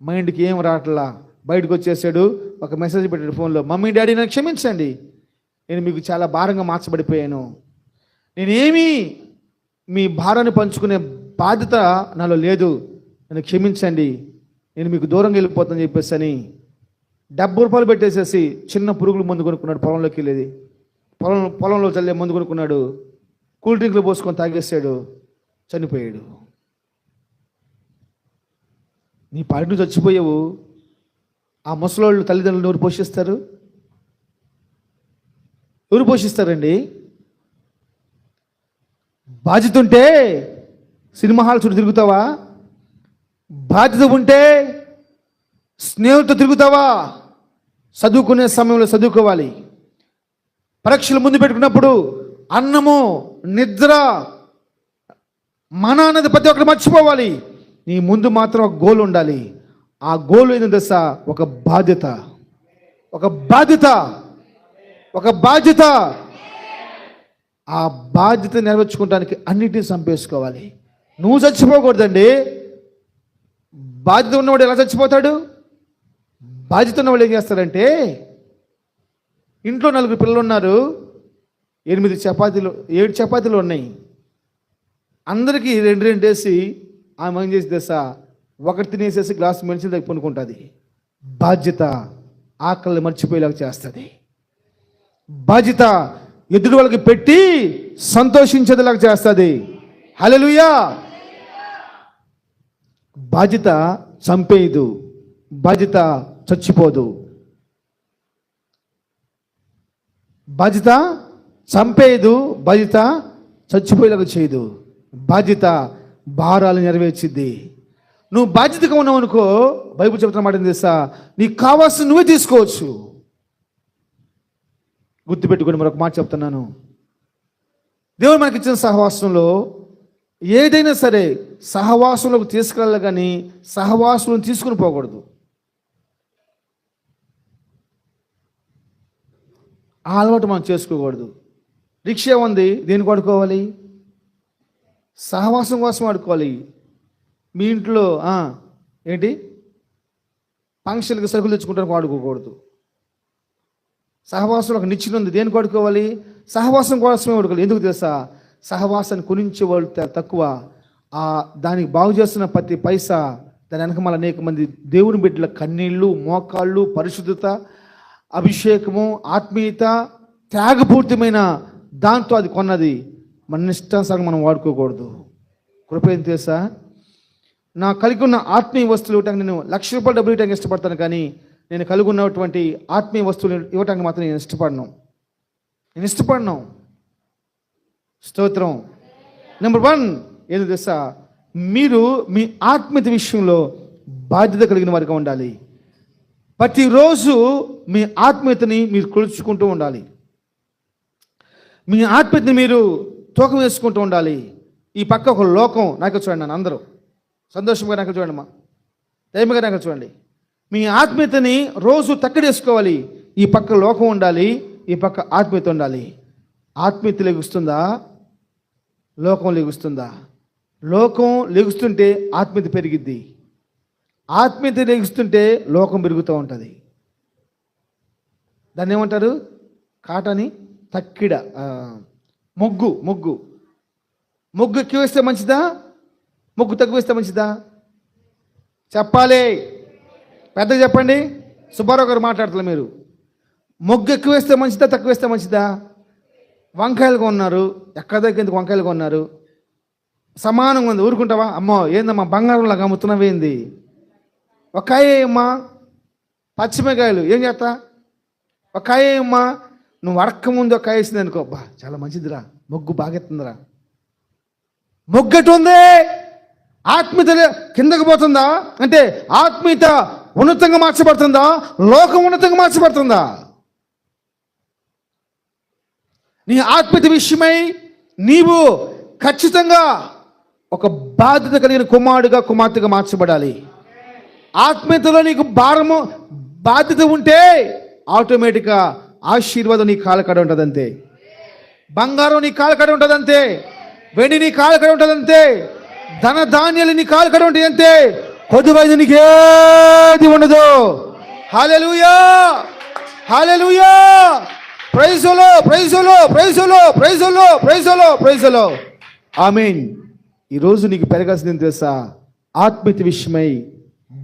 మైండ్కి ఏం రావట్లా, బయటకు వచ్చేసాడు. ఒక మెసేజ్ పెట్టాడు ఫోన్లో, మమ్మీ డాడీ నన్ను క్షమించండి, నేను మీకు చాలా భారంగా మార్చబడిపోయాను. నేనేమీ మీ భారాన్ని పంచుకునే బాధ్యత నాలో లేదు, నన్ను క్షమించండి, నేను మీకు దూరంగా వెళ్ళిపోతానని చెప్పేసి అని 70 రూపాయలు పెట్టేసేసి చిన్న పురుగులు మందు కొనుక్కున్నాడు. పొలంలోకి వెళ్ళేది, పొలంలో చల్లే మందు కొనుక్కున్నాడు. కూల్ డ్రింక్లు పోసుకొని తాగేసాడు, చనిపోయాడు. నీ పాటిని చచ్చిపోయావు. ఆ ముసలోళ్ళు తల్లిదండ్రులు ఎవరు పోషిస్తారు? ఎవరు పోషిస్తారండి? బాధ్యత ఉంటే సినిమా హాల్ చుట్టూ తిరుగుతావా? బాధ్యత ఉంటే స్నేహితులతో తిరుగుతావా? చదువుకునే సమయంలో చదువుకోవాలి. పరీక్షలు ముందు పెట్టుకున్నప్పుడు అన్నము, నిద్ర, మన అన్నది ప్రతి ఒక్కరు మర్చిపోవాలి. నీ ముందు మాత్రం ఒక గోల్ ఉండాలి. ఆ గోల్ ఏదో తెలుసా? ఒక బాధ్యత. ఒక బాధ్యత, ఒక బాధ్యత. ఆ బాధ్యత నెరవేర్చుకోవడానికి అన్నిటినీ చంపేసుకోవాలి. నువ్వు చచ్చిపోకూడదండి. బాధ్యత ఉన్నవాడు ఎలా చచ్చిపోతాడు? బాధ్యత ఉన్నవాళ్ళు ఏం చేస్తారంటే, ఇంట్లో 4 పిల్లలు ఉన్నారు, 7 చపాతీలు ఉన్నాయి. అందరికీ 2 వేసి ఆమె ఏం చేసి తెలుసా? ఒకటి తినేసేసి గ్లాస్ మెడిసిన్ దగ్గర పనుకుంటుంది. బాధ్యత ఆకలిని మర్చిపోయేలాగా చేస్తుంది. బాధ్యత ఎదుటి వాళ్ళకి పెట్టి సంతోషించేదిలాగా చేస్తుంది. హల్లెలూయా. బాధ్యత చంపేయదు, బాధ్యత చచ్చిపోదు. బాధ్యత చంపేయదు, బాధ్యత చచ్చిపోయేలాగా చేయదు. బాధ్యత భారాలు నెరవేర్చిద్ది. నువ్వు బాధ్యతగా ఉన్నావు అనుకో, బైబిల్ చెప్తున్న మాట ఏం తెలుసా, నీకు కావాల్సిన నువ్వే తీసుకోవచ్చు. గుర్తుపెట్టుకొని మరొక మాట చెప్తున్నాను. దేవుడు మనకి ఇచ్చిన సహవాసంలో ఏదైనా సరే సహవాసంలోకి తీసుకెళ్ళాలి, కానీ సహవాసం తీసుకుని పోకూడదు. ఆ అలవాటు మనం చేసుకోకూడదు. రిక్షా ఉంది, దేనికి వాడుకోవాలి? సహవాసం కోసం వాడుకోవాలి. మీ ఇంట్లో ఏంటి ఫంక్షన్కి సరుకులు తెచ్చుకుంటానికి వాడుకోకూడదు. సహవాసంలో ఒక నిచ్చెన ఉంది, దేనికి వాడుకోవాలి? సహవాసం కోసమే వాడుకోవాలి. ఎందుకు తెలుసా? సహవాసాన్ని కొనించే వాళ్ళు తక్కువ, దానికి బాగు చేస్తున్న ప్రతి పైసా దాని వెనక మళ్ళీ అనేక మంది దేవుని బిడ్డల కన్నీళ్ళు, మోకాళ్ళు, పరిశుద్ధత, అభిషేకము, ఆత్మీయత, త్యాగపూర్తమైన దాంతో అది కొన్నది. మన ఇష్టానుసారం మనం వాడుకోకూడదు. కృప ఏం తెలుసా? నా కలిగి ఉన్న ఆత్మీయ వస్తువులు ఇవ్వటానికి నేను ₹1,00,000 డబ్బులు ఇవ్వటానికి ఇష్టపడతాను, కానీ నేను కలిగి ఉన్నటువంటి ఆత్మీయ వస్తువులు ఇవ్వటానికి మాత్రం నేను ఇష్టపడను. స్తోత్రం. నెంబర్ 1 ఏదో తెలుసా? మీరు మీ ఆత్మీయత విషయంలో బాధ్యత కలిగిన వారిగా ఉండాలి. ప్రతిరోజు మీ ఆత్మీయతని మీరు కొలుచుకుంటూ ఉండాలి. మీ ఆత్మీయతని మీరు తూకం వేసుకుంటూ ఉండాలి. ఈ పక్క ఒక లోకం, నాకు చూడండి, నన్ను అందరూ సంతోషంగా నాకు చూడండి, మా దైవగా నాకు చూడండి. మీ ఆత్మీయతని రోజు తక్కడేసుకోవాలి. ఈ పక్క లోకం ఉండాలి, ఈ పక్క ఆత్మీయత ఉండాలి. ఆత్మీయత లెగుస్తుందా? లోకం లెగుస్తుందా? లోకం లెగుస్తుంటే ఆత్మీయత పెరిగిద్ది. ఆత్మీయత లెగుస్తుంటే లోకం పెరుగుతూ ఉంటుంది. దాన్ని ఏమంటారు? కాటని తక్కిడ, మొగ్గు ఎక్కువ వేస్తే మంచిదా, మొగ్గు తక్కువ వేస్తే మంచిదా? చెప్పాలి, పెద్దగా చెప్పండి. సుబ్బారావు గారు మాట్లాడుతున్నారు. మీరు మొగ్గు ఎక్కువ వేస్తే మంచిదా, తక్కువ వేస్తే మంచిదా? వంకాయలు కొన్నారు, ఎక్కడ దగ్గర వంకాయలు కొన్నారు, సమానంగా ఉంది, ఊరుకుంటావా? అమ్మో ఏందమ్మా బంగారంలాగా అమ్ముతున్నావేంది? ఒక కాయ అమ్మా, పచ్చిమిరకాయలు ఏం చేస్తా? ఒక కాయ అమ్మా, నువ్వు అడక్క ముందు ఒక కాయ వేసింది అనుకో, బా చాలా మంచిదిరా, మొగ్గు బాగెత్తుందిరా. మొగ్గటు ఉంది, ఆత్మీయత కిందకు పోతుందా? అంటే ఆత్మీయత ఉన్నతంగా మార్చబడుతుందా? లోకం ఉన్నతంగా మార్చబడుతుందా? నీ ఆత్మీయత విషయమై నీవు ఖచ్చితంగా ఒక బాధ్యత కలిగిన కుమారుడుగా, కుమార్తెగా మార్చబడాలి. ఆత్మీయతలో నీకు భారము, బాధ్యత ఉంటే ఆటోమేటిక్గా ఆశీర్వాదం నీ కాళ్ళకడ ఉంటుంది అంతే. బంగారం నీ కాళ్ళకడ ఉంటుంది అంతే. వెండి నీ కాళ్ళకడ ఉంటుంది అంతే. ధన ధాన్యాలు నీ కాళ్ళకడ ఉంటాయి అంతే. కొద్దివైదు నీకు ఏది ఉండదు. Hallelujah, hallelujah, praise the Lord, praise the Lord, praise the Lord, praise the Lord, praise the Lord, praise the Lord. Amen. ఈరోజు నీకు పెరగాల్సింది తెలుసా? ఆత్మీయత విషయమై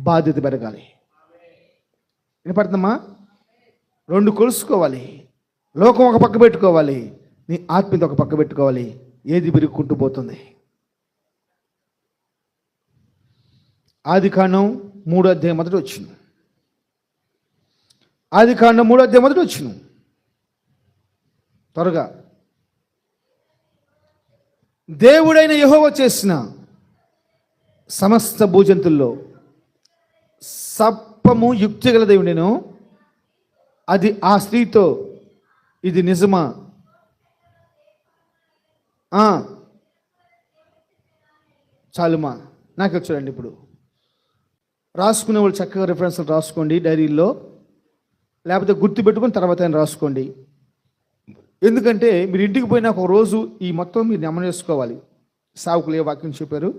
బాధ్యత పెరగాలి. వినపడుతుందమ్మా? 2 కొలుసుకోవాలి. లోకం ఒక పక్క పెట్టుకోవాలి, నీ ఆత్మీయత ఒక పక్క పెట్టుకోవాలి. ఏది పెరుగుకుంటూ పోతుంది? ఆదికాండం 3వ అధ్యాయం మొదటి వచనం. ఆదికాండం 3వ అధ్యాయం మొదటి వచనం. త్వరగా. దేవుడైన యెహోవా చేసిన సమస్త భూజంతుల్లో సర్పము యుక్తిగల దేవుడేను, అది ఆ స్త్రీతో ఇది నిజమా? చాలుమా? నాకు చూడండి. ఇప్పుడు రాసుకునే వాళ్ళు చక్కగా రిఫరెన్స్లు రాసుకోండి డైరీల్లో, లేకపోతే గుర్తు పెట్టుకుని తర్వాత ఆయన రాసుకోండి. ఎందుకంటే మీరు ఇంటికి పోయినా ఒక రోజు ఈ మొత్తం మీరు గమనం చేసుకోవాలి. సావుకులు ఏ వాక్యం చెప్పారు,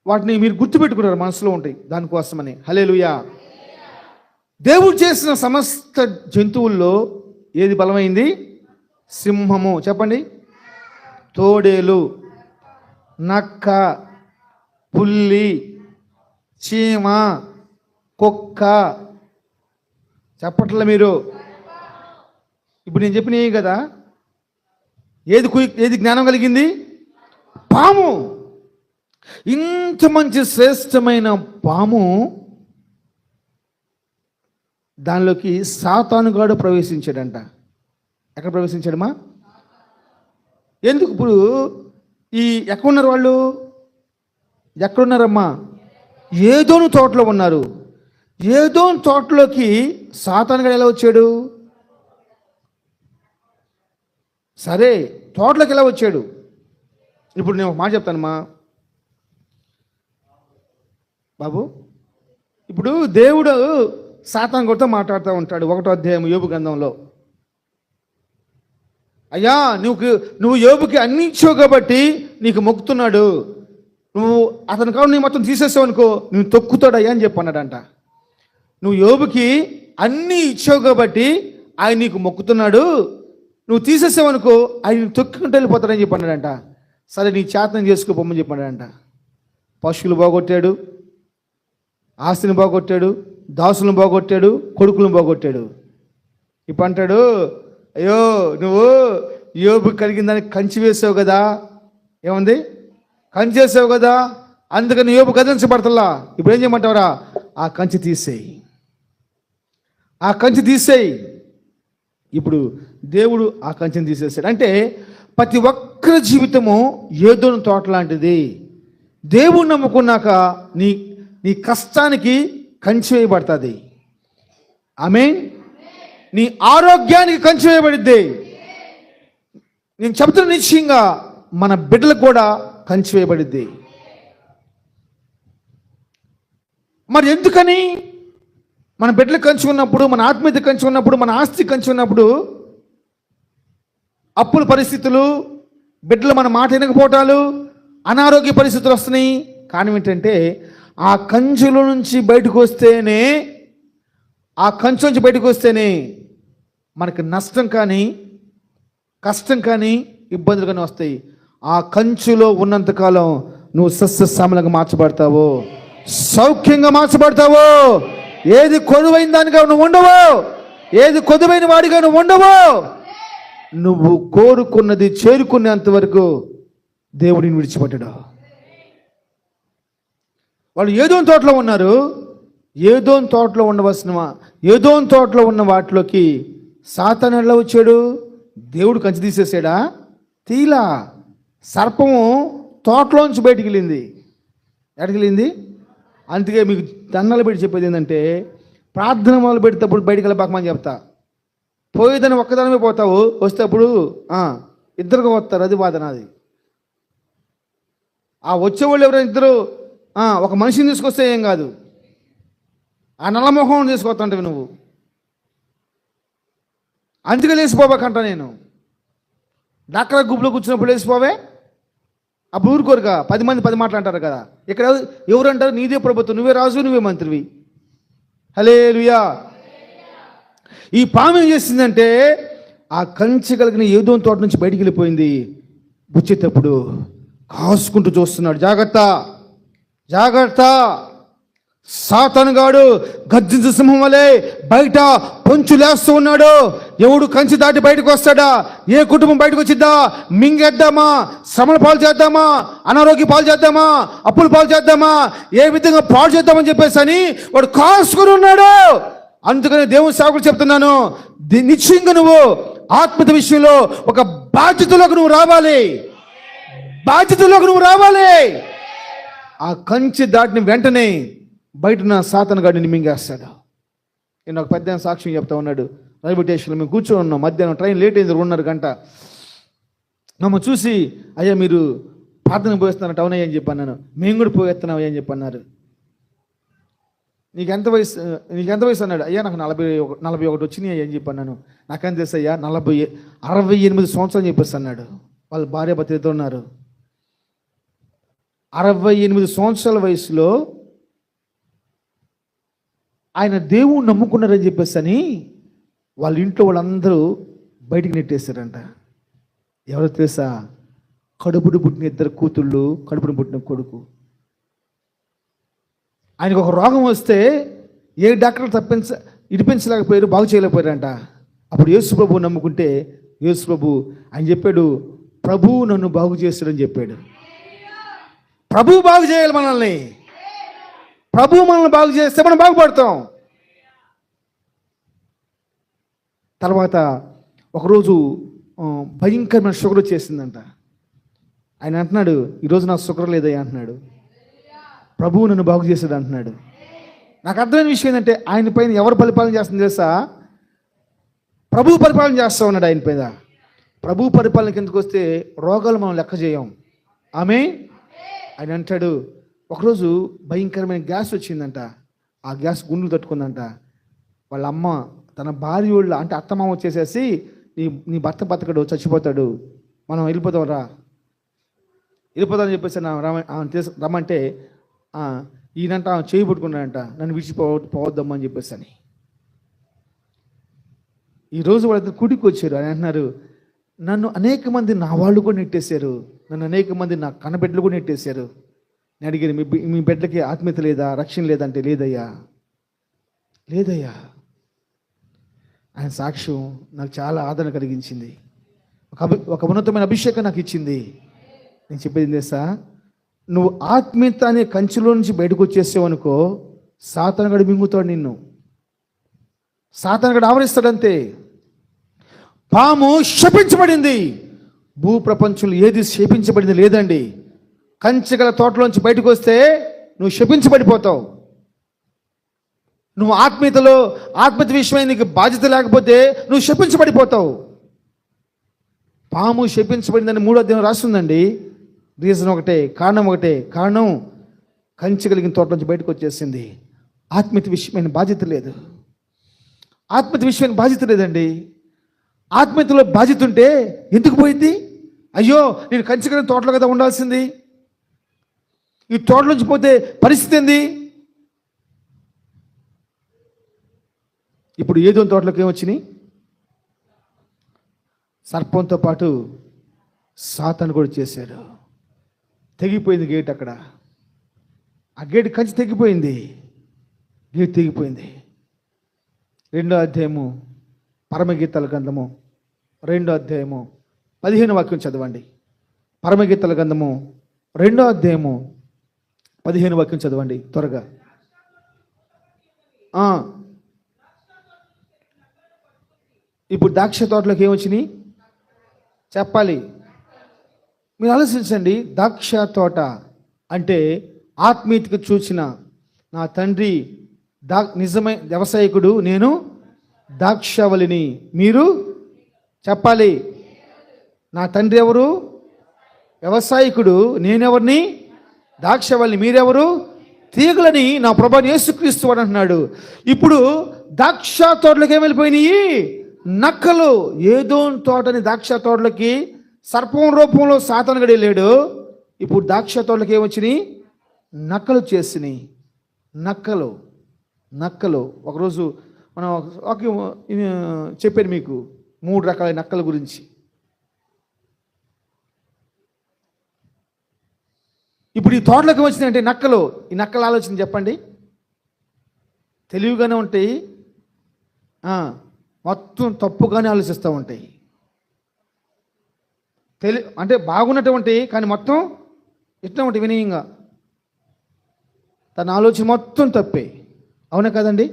వాటిని మీరు గుర్తుపెట్టుకున్నారు, మనసులో ఉంటాయి, దానికోసమని. హల్లెలూయా. దేవుడు చేసిన సమస్త జంతువుల్లో ఏది బలమైంది? సింహము. చెప్పండి. తోడేలు, నక్క, పుల్లి, చీమ, కుక్క. చెప్పట్లే మీరు? ఇప్పుడు నేను చెప్పినవి కదా. ఏది జ్ఞానం కలిగింది? పాము. ఇంత మంచి శ్రేష్టమైన పాము, దానిలోకి సాతానుగాడు ప్రవేశించాడంట. ఎక్కడ ప్రవేశించాడమ్మా? ఎందుకు? ఇప్పుడు ఎక్కడున్నారు వాళ్ళు? ఎక్కడున్నారమ్మా? ఏదోను తోటలో ఉన్నారు. ఏదోను తోటలోకి సాతానుగాడు ఎలా వచ్చాడు? సరే, తోటలోకి ఎలా వచ్చాడు? ఇప్పుడు నేను ఒక మాట చెప్తానమ్మా బాబు. ఇప్పుడు దేవుడు సాతానుగాడితో మాట్లాడుతూ ఉంటాడు 1వ అధ్యాయం యోబు గ్రంథంలో. అయ్యా, నువ్వు యోబుకి అన్ని ఇచ్చావు కాబట్టి నీకు మొక్కుతున్నాడు. నువ్వు అతని కాదు నీ మొత్తం తీసేసావు అనుకో, నువ్వు తొక్కుతాడయ్యా అని చెప్పన్నాడంట. నువ్వు యోబుకి అన్నీ ఇచ్చావు కాబట్టి ఆయన నీకు మొక్కుతున్నాడు, నువ్వు తీసేసావు అనుకో ఆయన తొక్కుంటూ వెళ్ళిపోతాడని చెప్పన్నాడంట. సరే, నీ చేతనం చేసుకోపోమని చెప్పాడంట. పశువులు బాగొట్టాడు, ఆస్తిని బాగొట్టాడు, దాసులను బాగొట్టాడు, కొడుకులను బాగొట్టాడు. ఇప్పుడు అంటాడు, అయ్యో నువ్వు యోబు కలిగిన దానికి కంచి వేసావు కదా. ఏముంది? కంచి వేసావు కదా, అందుకని యోబు గదించబడతలా. ఇప్పుడు ఏం చేయమంటావురా? ఆ కంచి తీసేయి, ఆ కంచి తీసేయి. ఇప్పుడు దేవుడు ఆ కంచెని తీసేస్తాడు. అంటే ప్రతి ఒక్కరి జీవితము ఏదోను తోట లాంటిది. దేవుడు నమ్ముకున్నాక నీ కష్టానికి కంచి వేయబడుతుంది. ఆమేన్. నీ ఆరోగ్యానికి కంచి వేయబడిద్ది. నేను చెప్తున్న నిశ్చయంగా మన బిడ్డలకు కూడా కంచి వేయబడిద్ది. మరి ఎందుకని? మన బిడ్డలకు కంచి ఉన్నప్పుడు, మన ఆత్మీయత కంచి ఉన్నప్పుడు, మన ఆస్తి కంచి ఉన్నప్పుడు, అప్పుల పరిస్థితులు, బిడ్డలు మన మాట వినకపోవటాలు, అనారోగ్య పరిస్థితులు వస్తున్నాయి. కారణం ఏంటంటే ఆ కంచుల నుంచి బయటకు వస్తేనే, ఆ కంచు నుంచి బయటకు వస్తేనే మనకు నష్టం కానీ, కష్టం కానీ, ఇబ్బందులు కానీ వస్తాయి. ఆ కంచులో ఉన్నంతకాలం నువ్వు సస్యశ్యామలంగా మార్చబడతావు, సౌఖ్యంగా మార్చబడతావు. ఏది కొదువైన దానిగా నువ్వు ఉండవు, ఏది కొదువైన వాడిగా నువ్వు ఉండవు. నువ్వు కోరుకున్నది చేరుకునేంత వరకు దేవుడిని విడిచిపెట్టడు. వాళ్ళు ఏదోని తోటలో ఉన్నారు. ఏదోని తోటలో ఏదోని తోటలో ఉన్న వాటిలోకి సాతాను ఎలా వచ్చాడు? దేవుడు కంచి తీసేసాడా? తీలా. సర్పము తోటలోంచి బయటికి వెళ్ళింది. ఎక్కడికి వెళ్ళింది? అందుకే మీకు దండాలు పెట్టి చెప్పేది ఏంటంటే, ప్రార్థన మొదలు పెడేటప్పుడు బయటికి వెళ్ళబాకమని చెప్తా. పోయేదని ఒక్కదానిమే పోతావు, వస్తేప్పుడు ఇద్దరుగా వస్తారు. అది బాధ నాది. ఆ వచ్చేవాళ్ళు ఎవరైనా ఇద్దరు ఒక మనిషిని తీసుకొస్తే ఏం కాదు, ఆ నల్లమొహం తీసుకొస్తాంటవి నువ్వు. అందుకే లేచిపోబాకంట. నేను డాక్టర్ గుంపులో కూర్చున్నప్పుడు లేచిపోవే. అప్పుడు ఊరుకోరుగా 10 మంది 10 మాటలు అంటారు కదా. ఇక్కడ ఎవరంటారు? నీదే ప్రభుత్వం, నువ్వే రాజు, నువ్వే మంత్రివి. హల్లెలూయా. ఈ పాము ఏం చేసిందంటే, ఆ కంచె కలిగిన ఏదో తోట నుంచి బయటికి వెళ్ళిపోయింది. బుచ్చేటప్పుడు కాసుకుంటూ చూస్తున్నాడు. జాగ్రత్త, జాగ్రత్త. సాతానుగాడు గర్జించు సింహం వలె బయట పొంచులేస్తూ ఉన్నాడు. ఎవడు కంచి దాటి బయటకు వస్తాడా? ఏ కుటుంబం బయటకు వచ్చిద్దా? మింగేద్దామా? శ్రమల పాలు చేద్దామా? అనారోగ్య పాలు చేద్దామా? అప్పుల పాలు చేద్దామా? ఏ విధంగా పాడు చేద్దామని చెప్పేసి అని వాడు కాసుకుని ఉన్నాడు. అందుకని దేవుని సేవకులు చెప్తున్నాను, నిశ్చయంగా నువ్వు ఆత్మత విషయంలో ఒక బాధ్యతలోకి నువ్వు రావాలి. బాధ్యతలోకి నువ్వు రావాలి. ఆ కంచి దాటిన వెంటనే బయట సాతానుగాడిని మింగేస్తాడు. నేను ఒక పెద్ద సాక్ష్యం చెప్తా ఉన్నాడు. రైల్వే స్టేషన్లో మేము కూర్చొని ఉన్నాం. మధ్యాహ్నం ట్రైన్ లేట్ అయింది, 2:30 గంట. మమ్మల్ని చూసి, అయ్యా మీరు ప్రార్థన పోయిస్తున్నారంట. అవునయ్యా అని చెప్పన్నాను. మేము కూడా పోయేస్తున్నాం అయ్యా అని చెప్పన్నారు. నీకు ఎంత వయసు అన్నాడు. అయ్యా నాకు 41 వచ్చినాయి అయ్యా అని చెప్పన్నాను. నాకేం తెలుసు అయ్యా 68 సంవత్సరాలు చెప్పేసి అన్నాడు. వాళ్ళ భార్య భర్త ఇద్దరు ఉన్నారు. 68 సంవత్సరాల వయసులో ఆయన దేవుణ్ణి నమ్ముకున్నారని చెప్పేసి అని వాళ్ళ ఇంట్లో వాళ్ళందరూ బయటికి నెట్టేశారంట. ఎవరో తెలుసా? కడుపుడు పుట్టిన 2 కూతుళ్ళు, కడుపును పుట్టిన కొడుకు. ఆయనకు ఒక రోగం వస్తే ఏ డాక్టర్ ఇడిపించలేకపోయారు, బాగు చేయలేకపోయారంట. అప్పుడు యేసు ప్రభు నమ్ముకుంటే యేసు ప్రభు ఆయన చెప్పాడు, ప్రభువు నన్ను బాగు చేస్తాడని చెప్పాడు. ప్రభువు బాగు చేయాలి మనల్ని. ప్రభువు మనల్ని బాగు చేస్తే మనం బాగుపడతాం. తర్వాత ఒకరోజు భయంకరమైన షుగర్ వచ్చేసిందంట. ఆయన అంటున్నాడు, ఈరోజు నాకు షుగర్ లేదయ్యా అంటున్నాడు. ప్రభువు నన్ను బాగు చేశాడు అంటున్నాడు. నాకు అర్థమైన విషయం ఏంటంటే ఆయన పైన ఎవరు పరిపాలన చేస్తుంది తెలుసా? ప్రభువు పరిపాలన చేస్తూ ఉన్నాడు ఆయన పైన. ప్రభువు పరిపాలన కిందకు వస్తే రోగాలు మనం లెక్క చేయం. ఆమె ఆయన అంటాడు, ఒకరోజు భయంకరమైన గ్యాస్ వచ్చిందంట. ఆ గ్యాస్ గుండెలు తట్టుకుందంట. వాళ్ళ అమ్మ తన భార్య వాళ్ళు అంటే అత్తమామ వచ్చేసేసి, నీ భర్త బతకడు, చచ్చిపోతాడు, మనం వెళ్ళిపోతాం రా, వెళ్ళిపోతామని చెప్పేసి రమ్మంటే ఈయనంట చేయి పట్టుకున్నాడంట, నన్ను విడిచిపోవద్దమ్మని చెప్పేసి అని. ఈరోజు వాళ్ళిద్దరు కుడికి వచ్చారు. అని అంటున్నారు, నన్ను అనేక మంది నా వాళ్ళు కూడా నెట్టేశారు, నన్ను అనేక మంది నా కన్నబిడ్డలు కూడా నెట్టేశారు. నేను అడిగాను, మీ బిడ్డలకి ఆత్మీయత లేదా, రక్షణ లేదంటే లేదయ్యా, లేదయ్యా. ఆయన సాక్ష్యం నాకు చాలా ఆదరణ కలిగించింది. ఒక ఉన్నతమైన అభిషేకం నాకు ఇచ్చింది. నేను చెప్పేది తెలుసా, నువ్వు ఆత్మీయత అనే కంచెలో నుంచి బయటకు వచ్చేసావనుకో, సాతానుగాడు మింగుతాడు నిన్ను, సాతానుగాడు ఆవరిస్తాడంతే. పాము శపించబడింది, భూ ప్రపంచంలో ఏది శపించబడింది లేదండి. కంచెగల తోటలోంచి బయటకు వస్తే నువ్వు శపించబడిపోతావు. నువ్వు ఆత్మీయత విషయమై నీకు బాధ్యత లేకపోతే నువ్వు శపించబడిపోతావు. పాము శపించబడిందని 3వ అధ్యాయం రాస్తుందండి. రీజన్ ఒకటే, కారణం ఒకటే. కారణం కంచె కలిగిన తోట నుంచి బయటకు వచ్చేసింది. ఆత్మీయత విషయమైన బాధ్యత లేదు. ఆత్మీయత విషయమైన బాధ్యత లేదండి. ఆత్మీయతలో బాధ్యత ఉంటే ఎందుకు పోయింది? అయ్యో, నేను కంచె కలిగిన తోటలో కదా ఉండాల్సింది, ఈ తోట నుంచి పోతే పరిస్థితి ఏంది? ఇప్పుడు ఏదో తోటలోకి ఏమొచ్చినాయి? సర్పంతో పాటు సాతాను కూడా చేశాడు. తెగిపోయింది గేట్. అక్కడ ఆ గేట్ కంచి తెగిపోయింది, గేట్ తెగిపోయింది. 2వ అధ్యాయము పరమగీతాల గ్రంథము 2వ అధ్యాయము 15వ వాక్యం చదవండి. పరమగీతాల గ్రంథము 2వ అధ్యాయము 15వ వాక్యం చదవండి త్వరగా. ఇప్పుడు ద్రాక్ష తోటలోకి ఏమొచ్చినాయి చెప్పాలి. మీరు ఆలోచించండి. ద్రాక్ష తోట అంటే ఆత్మీయతకు చూసిన నా తండ్రి నిజమైన వ్యవసాయకుడు, నేను ద్రాక్షవల్లిని. మీరు చెప్పాలి, నా తండ్రి ఎవరు? వ్యవసాయకుడు. నేనెవరిని? ద్రాక్షవల్లి. మీరెవరు? తీగలని. నా ప్రభువైన యేసుక్రీస్తు అని అంటున్నాడు. ఇప్పుడు ద్రాక్ష తోటలోకి ఏమి వెళ్ళిపోయినాయి? నక్కలు. ఏదో తోటని ద్రాక్ష తోటలకి సర్పం రూపంలో సాతానుగాడు వెళ్ళాడు. ఇప్పుడు ద్రాక్ష తోటలకి ఏమొచ్చినాయి? నక్కలు చేసినాయి. నక్కలు. ఒకరోజు మనం చెప్పాను మీకు 3 రకాల నక్కల గురించి. ఇప్పుడు ఈ తోటలోకి వచ్చినాయంటే నక్కలు. ఈ నక్కల ఆలోచన చెప్పండి. తెలివిగానే ఉంటాయి, మొత్తం తప్పుగానే ఆలోచిస్తూ ఉంటాయి. అంటే బాగున్నటువంటి కానీ మొత్తం ఇట్లా ఉంటాయి వినయంగా. తన ఆలోచన మొత్తం తప్పే. అవునా కదండి?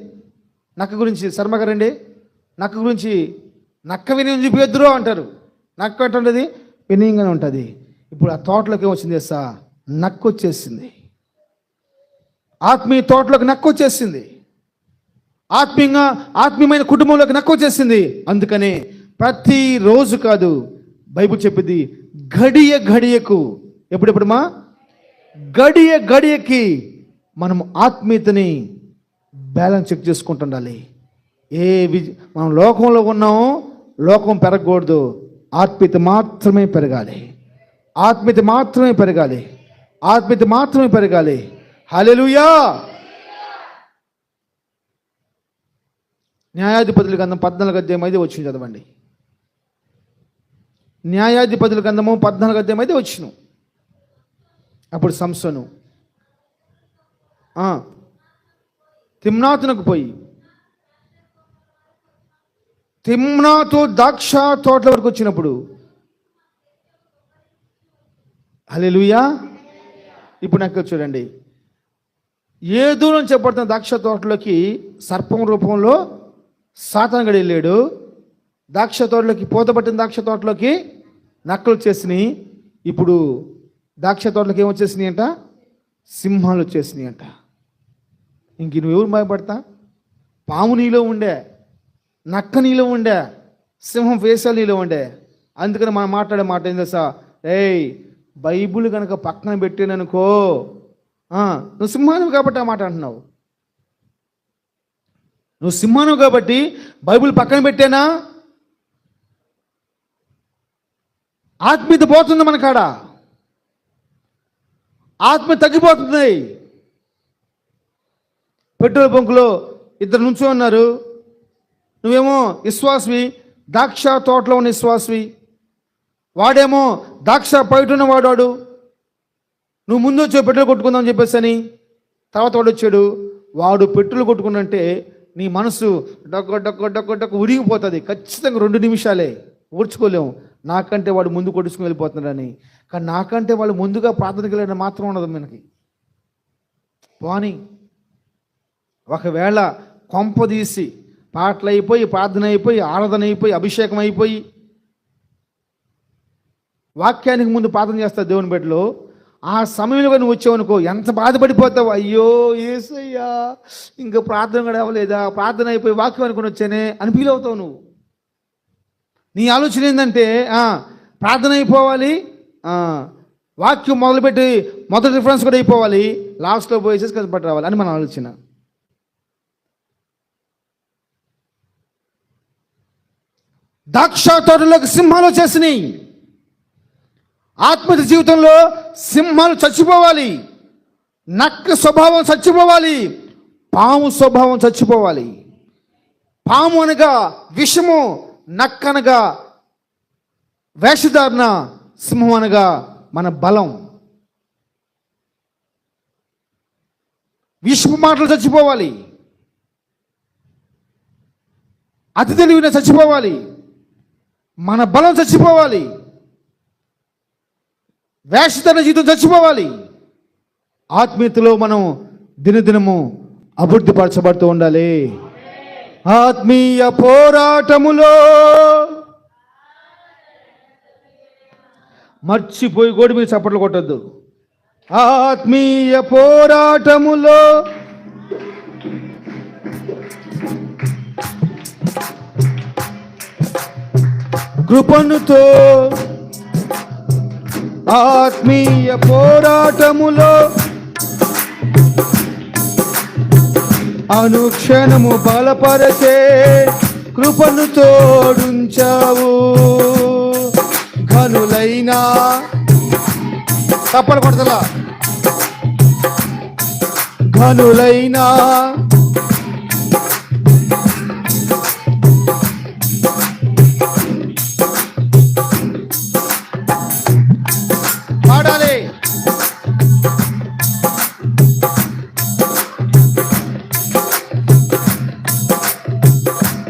నక్క గురించి శర్మ గారండి, నక్క గురించి నక్క వినయం చూపిద్దరు అంటారు. నక్క ఎట్లుంటుంది? వినయంగానే ఉంటుంది. ఇప్పుడు ఆ తోటలోకి ఏమొచ్చింది తెలుసా? నక్క వచ్చేసింది. ఆత్మీయ తోటలోకి నక్క వచ్చేసింది. ఆత్మీయమైన కుటుంబంలోకి నక్క వచ్చేసింది. అందుకనే ప్రతిరోజు కాదు, బైబిల్ చెప్పింది గడియకు, ఎప్పుడెప్పుడమ్మా? గడియకి మనం ఆత్మీయతని బ్యాలెన్స్ చెక్ చేసుకుంటుండాలి. మనం లోకంలో ఉన్నామో లోకం పెరగకూడదు, ఆత్మీయత మాత్రమే పెరగాలి. హల్లెలూయా. న్యాయాధిపతుల గ్రంథం 14వ అధ్యాయం 5వ వచనం చదవండి. న్యాయాధిపతుల గ్రంథము 14వ అధ్యాయం 5వ వచనం. అప్పుడు సంసోను తిమ్నాతునకు పోయి తిమ్నాతు ద్రాక్ష తోటల వరకు వచ్చినప్పుడు, హల్లెలూయా. ఇప్పుడు నాకు చూడండి, ఏ దూరం చెప్పబడుతున్న ద్రాక్ష తోటలోకి సర్పం రూపంలో సాతానుగాడు వెళ్ళాడు. ద్రాక్ష తోటలోకి, పూతపట్టిన ద్రాక్ష తోటలోకి నక్కలు వచ్చేసినాయి. ఇప్పుడు ద్రాక్ష తోటలోకి ఏమొచ్చేసినాయి అంట? సింహాలు వచ్చేసినాయి అంట. ఇంక నువ్వెవరు భయపడతా? పాము నీలో ఉండే, నక్క నీలో ఉండే, సింహం వేసాలు నీలో ఉండే. అందుకని మనం మాట్లాడే మాట ఏం తెలుసా? ఏయ్, బైబుల్ కనుక పక్కన పెట్టాననుకో, నువ్వు సింహానువు కాబట్టి ఆ మాట అంటున్నావు. నువ్వు సింహానువు కాబట్టి బైబుల్ పక్కన పెట్టానా, ఆత్మీయత పోతుంది మన కాడ, ఆత్మ తగ్గిపోతుంది. పెట్రోల్ బంకులో ఇద్దరు నుంచో ఉన్నారు. నువ్వేమో విశ్వాసవి, ద్రాక్ష తోటలో ఉన్న విశ్వాసవి, వాడేమో ద్రాక్ష బయట ఉన్న వాడాడు. నువ్వు ముందు వచ్చావు పెట్రోల్ కొట్టుకుందామని చెప్పేసి అని. తర్వాత వాడు వచ్చాడు, వాడు పెట్రోల్ కొట్టుకున్నంటే నీ మనసు డొక్క డొక్క డొక్క డొక్క ఉరిగిపోతుంది. ఖచ్చితంగా 2 నిమిషాలే, ఓర్చుకోలేము. నాకంటే వాడు ముందు కొట్టుకుని వెళ్ళిపోతున్నాడని. కానీ నాకంటే వాళ్ళు ముందుగా ప్రార్థనకి వెళ్ళిన మాత్రం ఉండదు మనకి. పోనీ ఒకవేళ కొంపదీసి పాటలు అయిపోయి, ప్రార్థన అయిపోయి, ఆరాధన అయిపోయి, అభిషేకం అయిపోయి, వాక్యానికి ముందు ప్రార్థన చేస్తా దేవుని బిడ్డలో, ఆ సమయంలో నువ్వు వచ్చావనుకో ఎంత బాధపడిపోతావు. అయ్యో యేసయ్యా, ఇంకా ప్రార్థన కూడా అవ్వలేదా, ప్రార్థన అయిపోయి వాక్యం అనుకుని వచ్చానే అని ఫీల్ అవుతావు నువ్వు. నీ ఆలోచన ఏంటంటే ప్రార్థన అయిపోవాలి, వాక్యం మొదలుపెట్టి మొదటి రిఫరెన్స్ కూడా అయిపోవాలి, లాస్ట్లో పోయేసేసి కష్టపడి రావాలి అని మన ఆలోచన. ద్రాక్ష తోటలోకి సింహాలు వచ్చేసినాయి. ఆత్మీయ జీవితంలో సింహాలు చచ్చిపోవాలి, నక్క స్వభావం చచ్చిపోవాలి, పాము స్వభావం చచ్చిపోవాలి. పాము అనగా విషము, నక్క అనగా వేషధారణ, సింహం అనగా మన బలం. విషపు మాటలు చచ్చిపోవాలి, అతి తెలివిన చచ్చిపోవాలి, మన బలం చచ్చిపోవాలి, వేషధారణ జీవితం చచ్చిపోవాలి. ఆత్మీయతలో మనం దినదినము అభివృద్ధి పరచబడుతూ ఉండాలి. ఆత్మీయ పోరాటములో మర్చిపోయి గోడి మీద చప్పట్లు కొట్టద్దు. ఆత్మీయ పోరాటములో కృపణుతో, ఆత్మీయ పోరాటములో అనుక్షణము బలపరచే కృపను తోడుంచావు. ఘనులైనా తప్పలు కొడతలా, ఘనులైనా పాడాలి.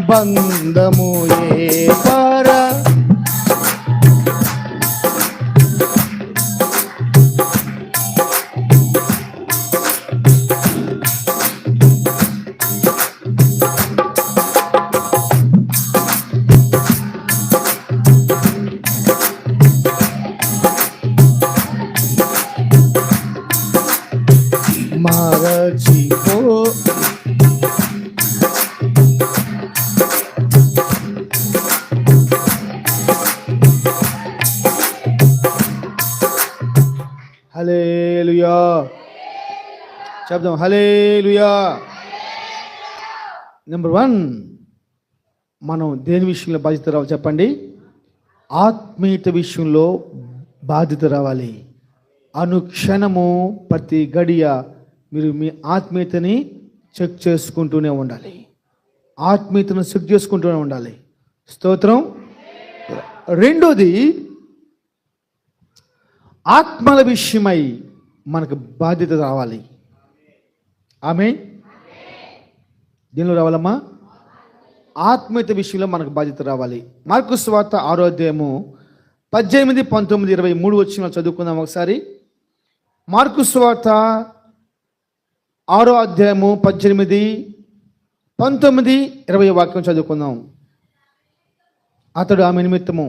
బంధము ఏ పర మరచిపో హల్లెలూయా చెప్దాం. హల్లెలూయా. నెంబర్ 1 మనం దేని విషయంలో బాధ్యత రావాలి చెప్పండి? ఆత్మీయత విషయంలో బాధ్యత రావాలి. అనుక్షణము ప్రతి గడియ మీరు మీ ఆత్మీయతని చెక్ చేసుకుంటూనే ఉండాలి, ఆత్మీయతను చెక్ చేసుకుంటూనే ఉండాలి. స్తోత్రం. రెండోది, ఆత్మల విషయమై మనకు బాధ్యత రావాలి. ఆమేన్. దీనిలో రావాలమ్మా, ఆత్మీయత విషయంలో మనకు బాధ్యత రావాలి. మార్కు సువార్త 6వ అధ్యాయము 18, 19, 23 వచనాలు చదువుకుందాం ఒకసారి. మార్కు సువార్త 6వ అధ్యాయము 18, 19, 20 వాక్యం చదువుకుందాం. అతడు ఆమె నిమిత్తము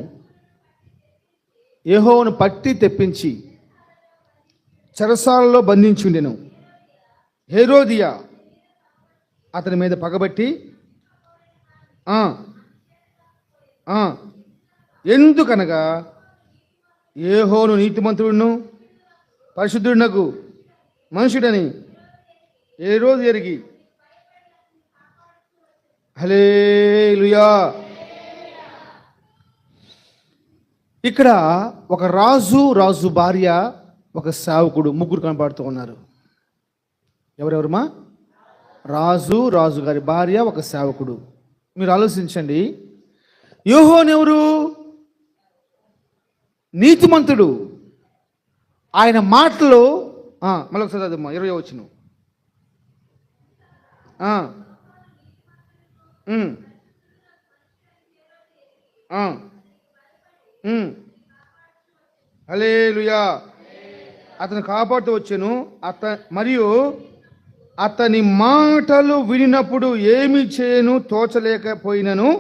యెహోవాను పట్టి తెప్పించి చెరసాలలో బంధించుండెను. హేరోదియా అతని మీద పగబట్టి ఎందుకనగా యెహోవాను నీతిమంతుడును పరిశుద్ధుడునగు మనుషుడని హేరోదు ఎరిగి. హల్లెలూయా. ఇక్కడ ఒక రాజు భార్య, ఒక సేవకుడు, ముగ్గురు కనపడుతూ ఉన్నారు. ఎవరెవరమ్మా? రాజు గారి భార్య, ఒక సేవకుడు. మీరు ఆలోచించండి, యెహోవా ఎవరు? నీతిమంతుడు. ఆయన మాటలు మళ్ళీ ఒకసారి చదువు, 20 వచనం. హల్లెలూయా. అతను కాపాడుతూ వచ్చాను. మరియు అతని మాటలు వినినప్పుడు ఏమి చేయను తోచలేకపోయినను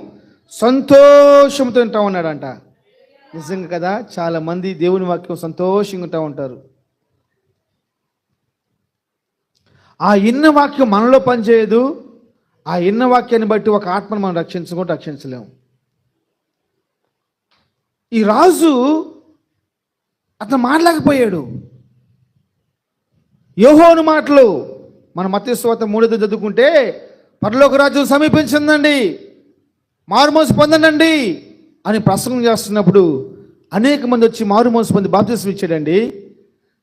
సంతోషంతో ఉంటా ఉన్నాడంట. నిజంగా కదా, చాలా మంది దేవుని వాక్యం సంతోషంగా ఉంటా ఉంటారు. ఆ ఇన్న వాక్యం మనలో పనిచేయదు. ఆ ఇన్న వాక్యాన్ని బట్టి ఒక ఆత్మను మనం రక్షించలేము. ఈ రాజు అతను మాట్లాడలేకపోయాడు. యెహోవా మాటలు మన మత్తయి సువార్త 3వ చదువుకుంటే, పరలోక రాజ్యం సమీపించిందండి, మారుమనసు పొందండి అని ప్రసంగం చేస్తున్నప్పుడు అనేక మంది వచ్చి మారుమనసు పొంది బాప్తిస్మం ఇచ్చాడండి.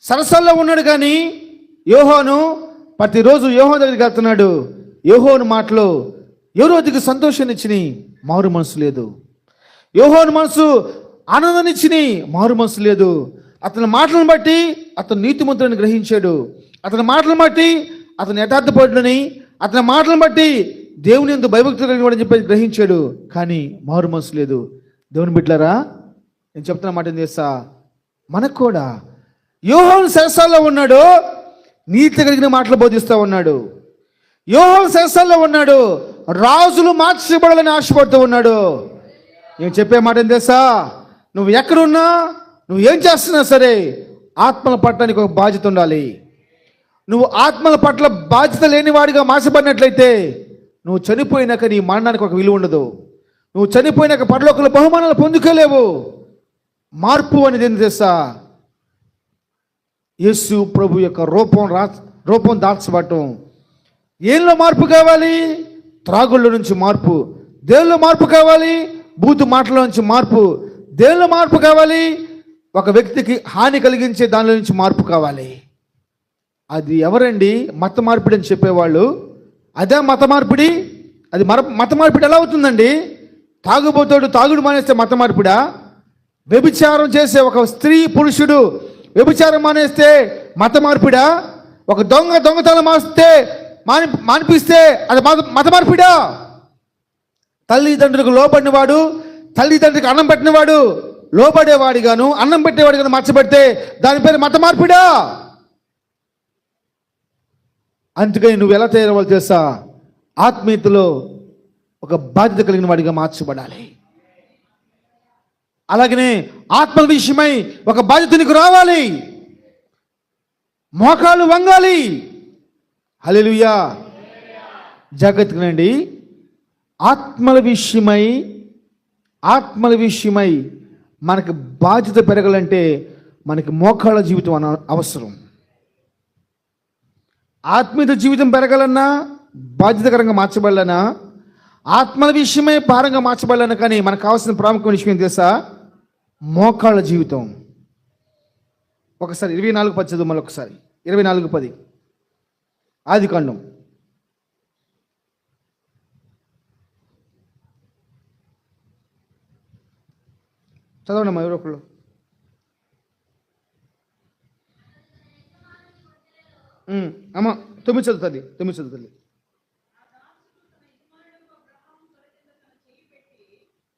సరసల్లో ఉన్నాడు కానీ యోహాను ప్రతిరోజు యెహోవా దగ్గరికి వెళ్తున్నాడు. యెహోవా మాటలు ఏ రోజుకి సంతోషాన్ని ఇచ్చినాయి, మారు మనసు లేదు. యెహోవా మనసు ఆనందాన్ని ఇచ్చినాయి, మారు మనసు లేదు. అతని మాటలను బట్టి అతను నీతిమంతుడిని గ్రహించాడు. అతని మాటలను బట్టి అతను యథార్థపరుడని, అతని మాటలను బట్టి దేవుని యందు భయభక్తులు కలిగిన చెప్పి గ్రహించాడు. కానీ మారు మనసు లేదు. దేవుని బిడ్డలారా, నేను చెప్తున్న మాట ఏం చేస్తా, మనకు కూడా యోహాను సరసాల్లో ఉన్నాడు, నీతి కలిగిన మాటలు బోధిస్తూ ఉన్నాడు. యోహాను సరసాల్లో ఉన్నాడు, రాజులు మార్చబడాలని ఆశపడుతూ ఉన్నాడు. నేను చెప్పే మాట ఏం చేస్తా, నువ్వు ఎక్కడున్నా, నువ్వు ఏం చేస్తున్నా సరే, ఆత్మల పట్ల నీకు ఒక బాధ్యత ఉండాలి. నువ్వు ఆత్మల పట్ల బాధ్యత లేనివాడిగా మార్చబడినట్లయితే నువ్వు చనిపోయినాక నీ మరణానికి ఒక విలువ ఉండదు. నువ్వు చనిపోయినాక పరలోకంలో బహుమానాలు పొందుకోలేవు. మార్పు అనేది ఏం చేస్తా, యేసు ప్రభు యొక్క రూపం దాల్చబడటం. ఏంలో మార్పు కావాలి? త్రాగుళ్ళ నుంచి మార్పు. దేవుల్లో మార్పు కావాలి? బూతు మాటల నుంచి మార్పు. దేవుల్లో మార్పు కావాలి? ఒక వ్యక్తికి హాని కలిగించే దానిలో నుంచి మార్పు కావాలి. అది ఎవరండి? మత మార్పిడి అని చెప్పేవాళ్ళు. అదే మత మార్పిడి. అది మత మార్పిడి ఎలా అవుతుందండి? తాగుబోతాడు తాగుడు మానేస్తే మత మార్పిడా? వ్యభిచారం చేసే ఒక స్త్రీ పురుషుడు వ్యభిచారం మానేస్తే మత మార్పిడా? ఒక దొంగతనం మానిపిస్తే అది మత మార్పిడా? తల్లిదండ్రులకు లోబడినవాడు, తల్లిదండ్రులకు అన్నం పెట్టినవాడు లోబడేవాడిగాను, అన్నం పెట్టేవాడిగాను మార్చబడితే దాని పేరు మత మార్పిడా? అందుకని నువ్వు ఎలా తయారవ్వాలి తెలుసా? ఆత్మీయతలో ఒక బాధ్యత కలిగిన వాడిగా మార్చబడాలి. అలాగనే ఆత్మల విషయమై ఒక బాధ్యత నీకు రావాలి. మోకాళ్ళు వంగాలి. హల్లెలూయా. జాగ్రత్తగానండి. ఆత్మల విషయమై మనకు బాధ్యత పెరగాలంటే మనకి మోకాళ్ళ జీవితం అవసరం. ఆత్మీయ జీవితం పెరగాలన్నా, బాధ్యతకరంగా మార్చబడాలన్నా, ఆత్మల విషయమై భారంగా మార్చబడాలన్నా, కానీ మనకు కావాల్సిన ప్రాముఖ్యమైన విషయం తెలుసా? మోకాళ్ళ జీవితం. ఒకసారి 24:10 చదువు. మళ్ళీ ఒకసారి 24:10 ఆదికాండం. చదవండి అమ్మా, ఎవరో ఒకళ్ళు. అమ్మా 9 చదువుతుంది.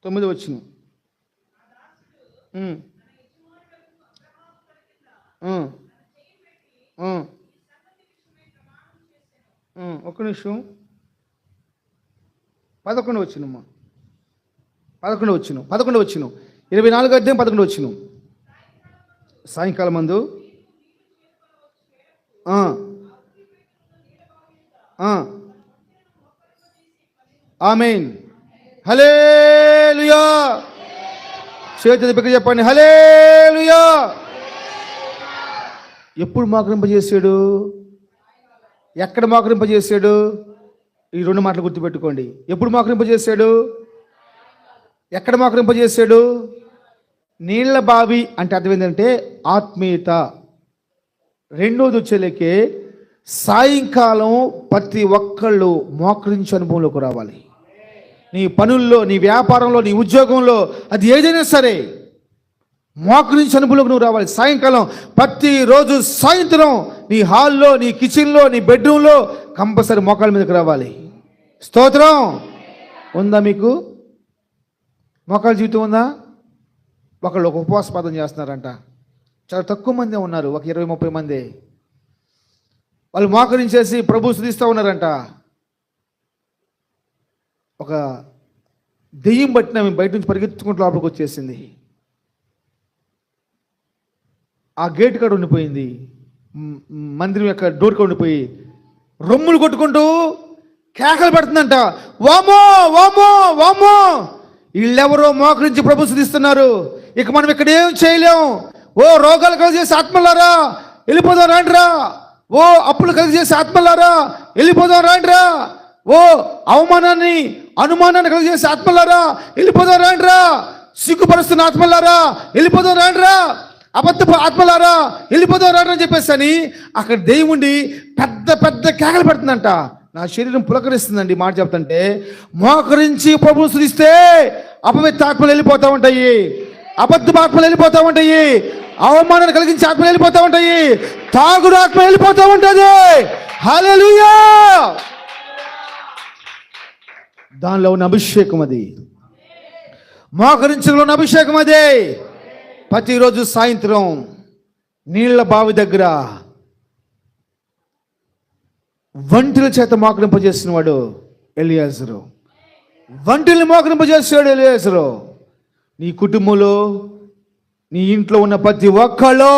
9వ వచనం. ఒక్క నిమిషం. 11వ వచనమ్మా. 11వ వచనం 24వ అధ్యాయం 11వ వచనం. సాయంకాలం మందు ఆమేన్. హల్లెలూయా. చేతులు పైకి చెప్పండి, హల్లెలూయా. ఎప్పుడు మోకరింపజేశాడు? ఎక్కడ మోకరింపజేశాడు? ఈ 2 మాటలు గుర్తుపెట్టుకోండి. ఎప్పుడు మోకరింపజేశాడు? ఎక్కడ మోకరింపజేశాడు? నీళ్ల బావి అంటే అర్థం ఏంటంటే ఆత్మీయత. రెండోది వచ్చేలేకే సాయంకాలం ప్రతి ఒక్కళ్ళు మోకరించే అనుభవంలోకి రావాలి. నీ పనుల్లో, నీ వ్యాపారంలో, నీ ఉద్యోగంలో, అది ఏదైనా సరే మోకరించే అనుభవంలోకి నువ్వు రావాలి. సాయంకాలం ప్రతిరోజు సాయంత్రం నీ హాల్లో, నీ కిచెన్లో, నీ బెడ్రూమ్లో కంపల్సరీ మోకాళ్ళ మీదకి రావాలి. స్తోత్రం. ఉందా మీకు మోకాళ్ళ జీవితం? ఉందా? ఒకళ్ళు ఒక ఉపవాసపాదం చేస్తున్నారంట. చాలా తక్కువ మంది ఉన్నారు, ఒక 20-30 మంది. వాళ్ళు మోకరించేసి ప్రభు స్తుతిస్తూ ఉన్నారంట. ఒక దెయ్యం పట్టిన ఆమె బయట నుంచి పరిగెత్తుకుంటూ లోపలికి వచ్చేసింది. ఆ గేట్ కాడ ఉండిపోయింది, మందిరం యొక్క డోర్ కాడ ఉండిపోయి రొమ్ములు కొట్టుకుంటూ కేకలు పెడుతుందంట. వామో వామో వామో, వీళ్ళెవరో మోకరించి ప్రభు స్తుతిస్తున్నారు, ఇక మనం ఇక్కడ ఏం చేయలేం. ఓ రోగాలు కలిగేసి ఆత్మలారా వెళ్ళిపోదాం రాండ్రా. ఓ అప్పులు కలిగేసి ఆత్మలారా వెళ్ళిపోదాం రాండ్రా. ఓ అవమానాన్ని, అనుమానాన్ని కలిగేసి ఆత్మలారా వెళ్ళిపోదాం రాండ్రా. సిగ్గుపరుస్తున్న ఆత్మలారా వెళ్ళిపోదాం రాండ్రా. అబద్ధపు ఆత్మలారా వెళ్ళిపోదాం రాండ్రా అని చెప్పేసి అని అక్కడ దేవుండి పెద్ద పెద్ద కేకలు పెడుతుందంట. నా శరీరం పులకరిస్తుందండి మాట చెప్తుంటే. మోకరించి ప్రభువు స్తుతిస్తే అపవిత్ర ఆత్మలు వెళ్ళిపోతూ ఉంటాయి, అబద్ధపు ఆత్మలు వెళ్ళిపోతూ ఉంటాయి, అవమానాన్ని కలిగించే ఆత్మలు వెళ్ళిపోతూ ఉంటాయి, తాగుడు ఆత్మ వెళ్ళిపోతూ ఉంటుంది. హల్లెలూయా. దానిలో ఉన్న అభిషేకం అది, మోకరించడంలో ఉన్న అభిషేకం అదే. ప్రతిరోజు సాయంత్రం నీళ్ల బావి దగ్గర వంటిల చేత మోకరింపజేసిన వాడు ఎలియాజరు. వంటిల్ని మోకరింపజేసాడు ఎలియాజరు. నీ కుటుంబంలో, నీ ఇంట్లో ఉన్న ప్రతి ఒక్కళ్ళు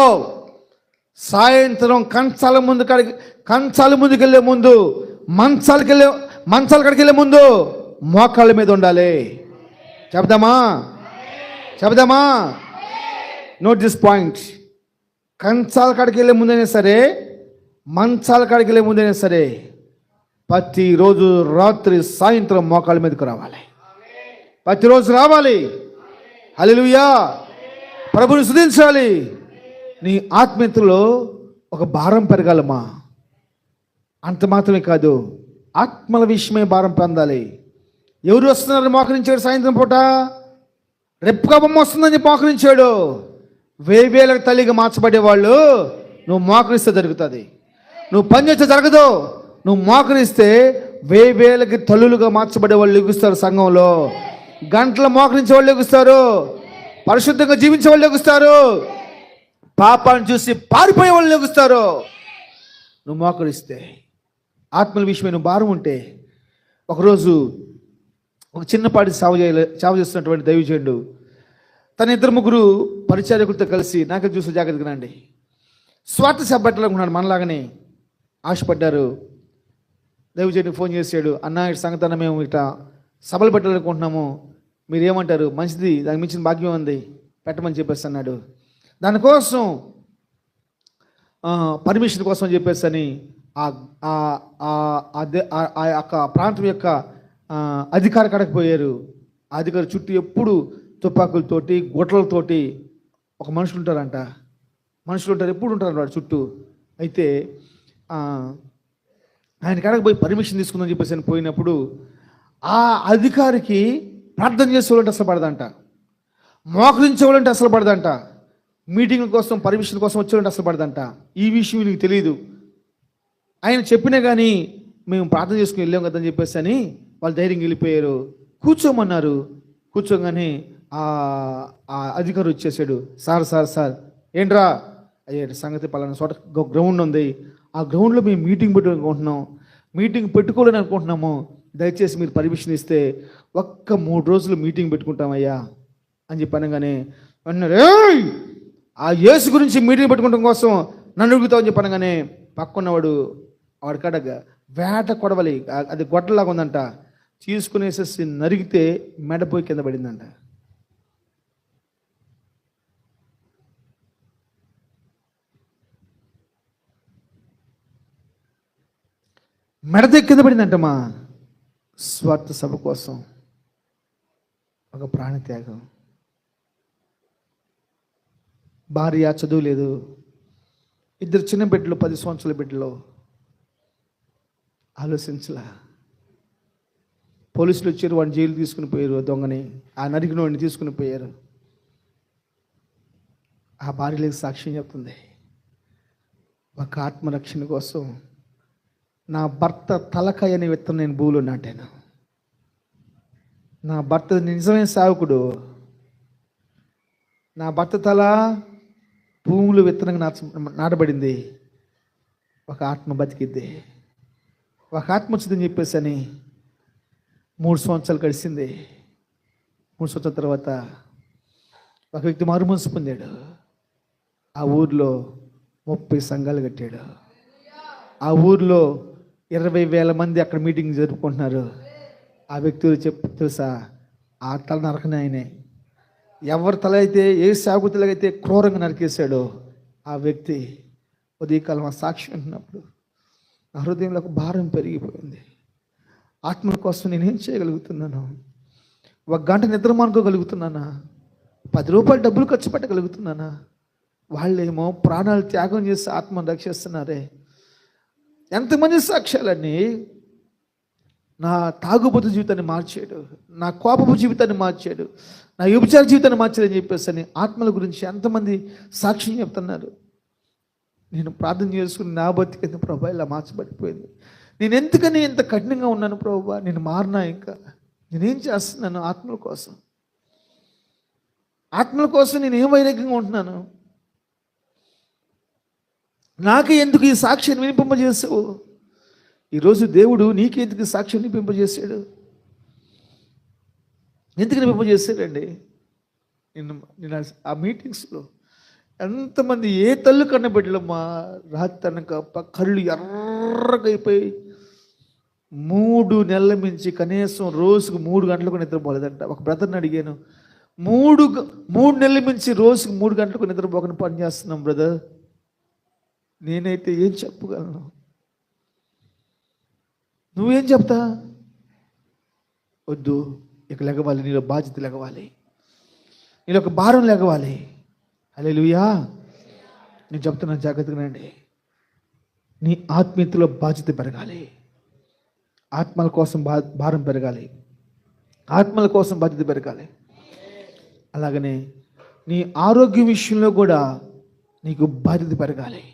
సాయంత్రం కంచాల ముందుకు వెళ్ళే ముందు, మంచాల కాడికి వెళ్ళే ముందు మోకాళ్ళ మీద ఉండాలి. చెప్దామా? Note this point. కంచాల కాడికి వెళ్ళే ముందైనా సరే, మంచాల కాడికి వెళ్ళే ముందైనా సరే ప్రతిరోజు రాత్రి సాయంత్రం మోకాళ్ళ మీదకి రావాలి. ప్రతిరోజు రావాలి. హల్లెలూయా. ప్రభుని స్తుతించాలి. నీ ఆత్మీయతలో ఒక భారం పెరగాలమ్మా. అంత మాత్రమే కాదు, ఆత్మల విషయమే భారం పొందాలి. ఎవరు వస్తున్నారు మోకరించాడు సాయంత్రం పూట? రెప్పగా బొమ్మ వస్తుందని మోకరించాడు. వేవేలకు తల్లిగా మార్చబడేవాళ్ళు నువ్వు మోకరిస్తే జరుగుతుంది. నువ్వు పని చేస్తే జరగదు. నువ్వు మోకరిస్తే వేవేలకి తల్లులుగా మార్చబడే వాళ్ళు లెగుస్తారు. సంఘంలో గంటలు మోకరించే వాళ్ళు లెగుస్తారు, పరిశుద్ధంగా జీవించే వాళ్ళు లెగుస్తారు, పాపాన్ని చూసి పారిపోయే వాళ్ళు లెగుస్తారు. నువ్వు మోకరిస్తే, ఆత్మల విషయమే నువ్వు భారం ఉంటే. ఒకరోజు ఒక చిన్నపాటి సేవ చేస్తున్నటువంటి దైవజనుడు తన 2-3 పరిచారకులతో కలిసి, నాకే చూసి జాగ్రత్తగా రండి, స్వార్థ సేవ పెట్టాలనుకున్నాడు. మనలాగానే ఆశపడ్డారు. దైవజనుడికి ఫోన్ చేశాడు, అన్న ఇటు సంగతి అన్న, మేము ఇట్లా సభలు పెట్టాలనుకుంటున్నాము, మీరు ఏమంటారు? మంచిది, దానికి మించిన భాగ్యం ఉంది, పెట్టమని చెప్పేసి అన్నాడు. దానికోసం పర్మిషన్ కోసం చెప్పేసి అని ఆ యొక్క ప్రాంతం యొక్క అధికారి కాడకు పోయారు. ఆ అధికారి చుట్టూ ఎప్పుడు తుపాకులతోటి, గుట్లతోటి ఒక మనుషులు ఉంటారంట. ఎప్పుడు ఉంటారు వాడు చుట్టూ. అయితే ఆయన కాడకు పోయి పర్మిషన్ తీసుకుందని చెప్పేసి అని పోయినప్పుడు ఆ అధికారికి ప్రార్థన చేసేవాళ్ళంటే అసలు పడదంట, మోకరించేవాళ్ళంటే అసలు పడదంట, మీటింగ్ కోసం పర్మిషన్ కోసం వచ్చేవాళ్ళంటే అసలు పడదంట. ఈ విషయం నీకు తెలియదు. ఆయన చెప్పినా కానీ మేము ప్రార్థన చేసుకుని వెళ్ళాం కదని చెప్పేసి అని వాళ్ళు ధైర్యంగా వెళ్ళిపోయారు. కూర్చోమన్నారు, కూర్చోగానే ఆ అధికారి వచ్చేసాడు. సార్ ఏంట్రా? అయ్యాడు సంగతి పలానా చోట గ్రౌండ్ ఉంది, ఆ గ్రౌండ్లో మేము మీటింగ్ పెట్టుకుంటున్నాం, మీటింగ్ పెట్టుకోవాలని అనుకుంటున్నాము, దయచేసి మీరు పర్మిషన్ ఇస్తే ఒక్క 3 రోజులు మీటింగ్ పెట్టుకుంటామయ్యా అని చెప్పి అనగానే అన్నారు, ఆ యేసు గురించి మీటింగ్ పెట్టుకోవడం కోసం నన్ను అడుగుతామని చెప్పి అనగానే పక్కన్నవాడు వాడి కాడ వేట కొడవలి, అది గొడ్డలాగా ఉందంట, తీసుకునేసేసి నరిగితే మెడపోయి కింద పడిందంట. మెడదే కింద పడిందంటమ్మా. స్వార్థ సభ కోసం ఒక ప్రాణత్యాగం. భార్య చదువు లేదు, 2 చిన్న బిడ్డలు, 10 సంవత్సరాల బిడ్డలు. ఆలోచించలా. పోలీసులు వచ్చారు, వాడిని జైలు తీసుకుని పోయారు, దొంగని, ఆ నరికిన వాడిని తీసుకుని పోయారు. ఆ భార్యలకు సాక్ష్యం చెప్తుంది, ఒక ఆత్మరక్షణ కోసం నా భర్త తలకాయ అనే విత్తనం నేను భూమిలో నాటాను. నా భర్త నిజమైన సేవకుడు. నా భర్త తల భూములు విత్తనంగా నాటబడింది. ఒక ఆత్మ బతికిద్ది, ఒక ఆత్మ వచ్చిందని చెప్పేసి అని 3 సంవత్సరాలు గడిచింది. 3 సంవత్సరాల తర్వాత ఒక వ్యక్తి మారుమనసు పొందాడు. ఆ ఊర్లో 30 సంఘాలు కట్టాడు. ఆ ఊర్లో 20,000 మంది అక్కడ మీటింగ్ జరుపుకుంటున్నారు. ఆ వ్యక్తులు తెలుసా, ఆ తల నరకనే ఆయనే. ఎవరి తల అయితే, ఏ సాగుతులకైతే క్రూరంగా నరికేశాడో ఆ వ్యక్తి ఉదయకాలం ఆ సాక్ష్యం అంటున్నప్పుడు నా హృదయంలో ఒక భారం పెరిగిపోయింది. ఆత్మల కోసం నేనేం చేయగలుగుతున్నాను? 1 గంట నిద్ర మానుకోగలుగుతున్నానా? 10 రూపాయలు డబ్బులు ఖర్చు పెట్టగలుగుతున్నానా? వాళ్ళేమో ప్రాణాలు త్యాగం చేసి ఆత్మను రక్షిస్తున్నారే. ఎంతమంది సాక్ష్యాలన్నీ నా తాగుబోతు జీవితాన్ని మార్చాడు, నా కోపపు జీవితాన్ని మార్చాడు, నా వ్యభిచార జీవితాన్ని మార్చాడని చెప్పేసి అని ఆత్మల గురించి ఎంతమంది సాక్ష్యం చెప్తున్నారు. నేను ప్రార్థన చేసుకుని నా బతికి ప్రభా ఇలా మార్చబడిపోయింది. నేను ఎందుకని ఇంత కఠినంగా ఉన్నాను ప్రభా? నేను మారినా, ఇంకా నేనేం చేస్తున్నాను ఆత్మల కోసం? ఆత్మల కోసం నేను ఏం వైరాగ్యంగా ఉంటున్నాను? నాకే ఎందుకు ఈ సాక్ష్యాన్ని వినిపింపజేసావు? ఈరోజు దేవుడు నీకెందుకు సాక్ష్యం వినిపింపజేశాడు? ఎందుకు వినిపింపజేశాడండి? నేను ఆ మీటింగ్స్లో ఎంతమంది, ఏ తల్లు కన్న బిడ్డలమ్మా రాత్రి అనక కళ్ళు ఎర్రగైపోయి 3 నెలల మించి కనీసం రోజుకు 3 గంటలకు నిద్రపోలేదంట. ఒక బ్రదర్ని అడిగాను, 3 నెలల మించి రోజుకు 3 గంటలకు నిద్రపోకుండా పని చేస్తున్నాం బ్రదర్, నేనైతే ఏం చెప్పగలను? నువ్వేం చెప్తా? వద్దు, ఇక లెగవాలి, నీలో బాధ్యత లెగవాలి, నీలో ఒక భారం లెగవాలి. హల్లెలూయా. నేను చెప్తున్నా, జాగ్రత్తగా రండి. నీ ఆత్మీయతలో బాధ్యత పెరగాలి, ఆత్మల కోసం భారం పెరగాలి, ఆత్మల కోసం బాధ్యత పెరగాలి. అలాగనే నీ ఆరోగ్య విషయంలో కూడా నీకు బాధ్యత పెరగాలి.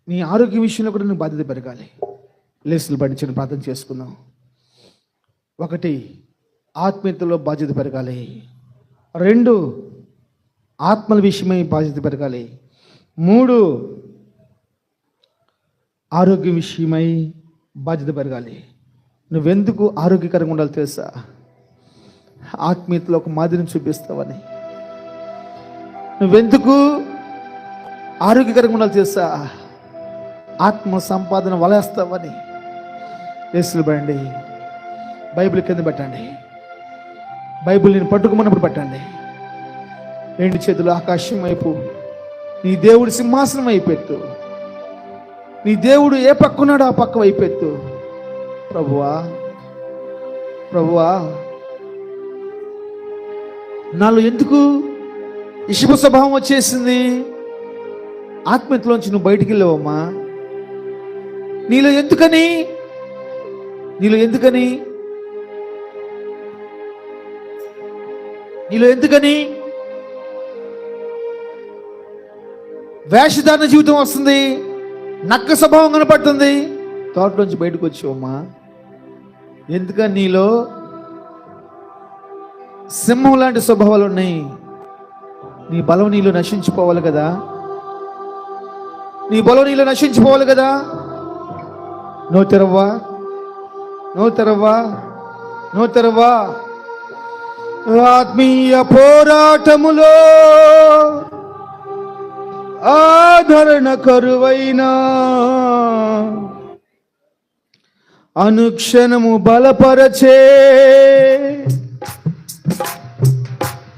నీ ఆరోగ్య విషయంలో కూడా నీకు బాధ్యత పెరగాలి. లేసులు పడించిన ప్రార్థన చేసుకుందాం. 1, ఆత్మీయతలో బాధ్యత పెరగాలి. 2, ఆత్మల విషయమై బాధ్యత పెరగాలి. 3, ఆరోగ్య విషయమై బాధ్యత పెరగాలి. నువ్వెందుకు ఆరోగ్యకరంగా ఉండాలి తెలుసా? ఆత్మీయతలో ఒక మాదిరిని చూపిస్తావని. నువ్వెందుకు ఆరోగ్యకరంగా ఉండాలి తెలుసా? ఆత్మ సంపాదన వలేస్తావని. లేసులు పడండి, బైబిల్ కింద పెట్టండి, బైబిల్ నేను పట్టుకోమన్నప్పుడు పెట్టండి. 2 చేతులు ఆకాశం వైపు, నీ దేవుడు సింహాసనం వైపెత్తు. నీ దేవుడు ఏ పక్కన్నాడో ఆ పక్క వైపెత్తు. ప్రభువా, ప్రభువా, నాలో ఎందుకు ఇషప స్వభావం వచ్చేసింది? ఆత్మీయతలోంచి నువ్వు బయటికి వెళ్ళావమ్మా. నీలో ఎందుకని నీలో ఎందుకని వేషధారణ జీవితం వస్తుంది, నక్క స్వభావం కనపడుతుంది. తోటలోంచి బయటకు వచ్చావమ్మా. ఎందుకని నీలో సింహం లాంటి స్వభావాలు ఉన్నాయి. నీ బలం నీళ్ళు నశించిపోవాలి కదా, నీ బలం నీళ్ళు నశించిపోవాలి కదా. నో తెరవ్వా, నో తెరవ్వా, నో తెరవ్వా. ఆత్మీయ పోరాటములో ఆదరణ కరువైనా అనుక్షణము బలపరచే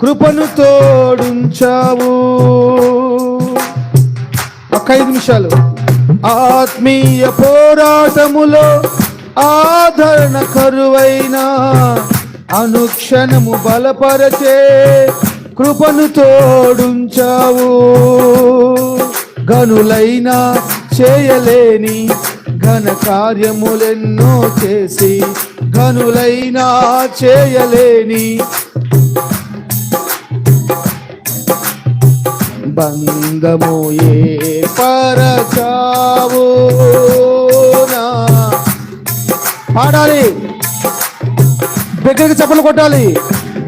కృపను తోడుంచావు. ఒక 5 నిమిషాలు. ఆత్మీయ పోరాటములో ఆదరణ కరువైనా అనుక్షణము బలపరచే కృపను తోడుంచావు. గనులైనా చేయలేని ఘన కార్యములెన్నో చేసి, గనులైనా చేయలేని బంధము ఏర్పరచావు. పాడాలి, దగ్గరికి చప్పలు కొట్టాలి.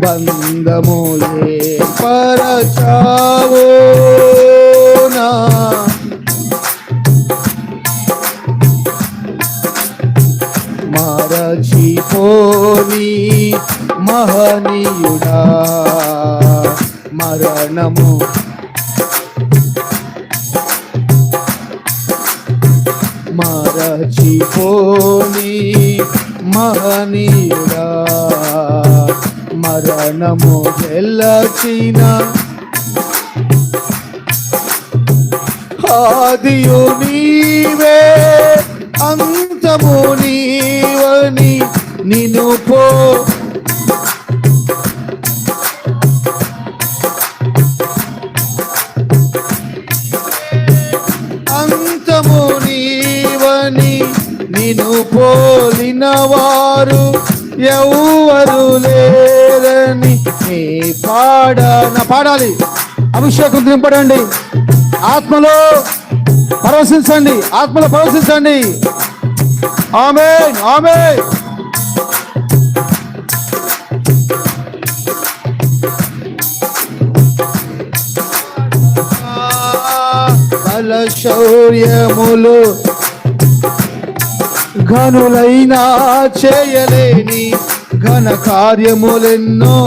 బంధము ఏర్పరచావు నా మరచిపోని మహనీయుడా, మరణము మరచిపోని మహనీయుడా, మరణము గెలచిన ఆదియు నీవే అంతము నీవని నిన్ను అంతము నీవని నిన్ను పోలిన వారు ఎవరు లేరని పాడాలి. అభిషేకం దింపడండి, ఆత్మలో పరవశించండి, ఆత్మలో పరవశించండి. ఆమేన్, ఆమేన్. బల శౌర్యములు ఘనులైనా చేయలేని ఘన కార్యములెన్నో,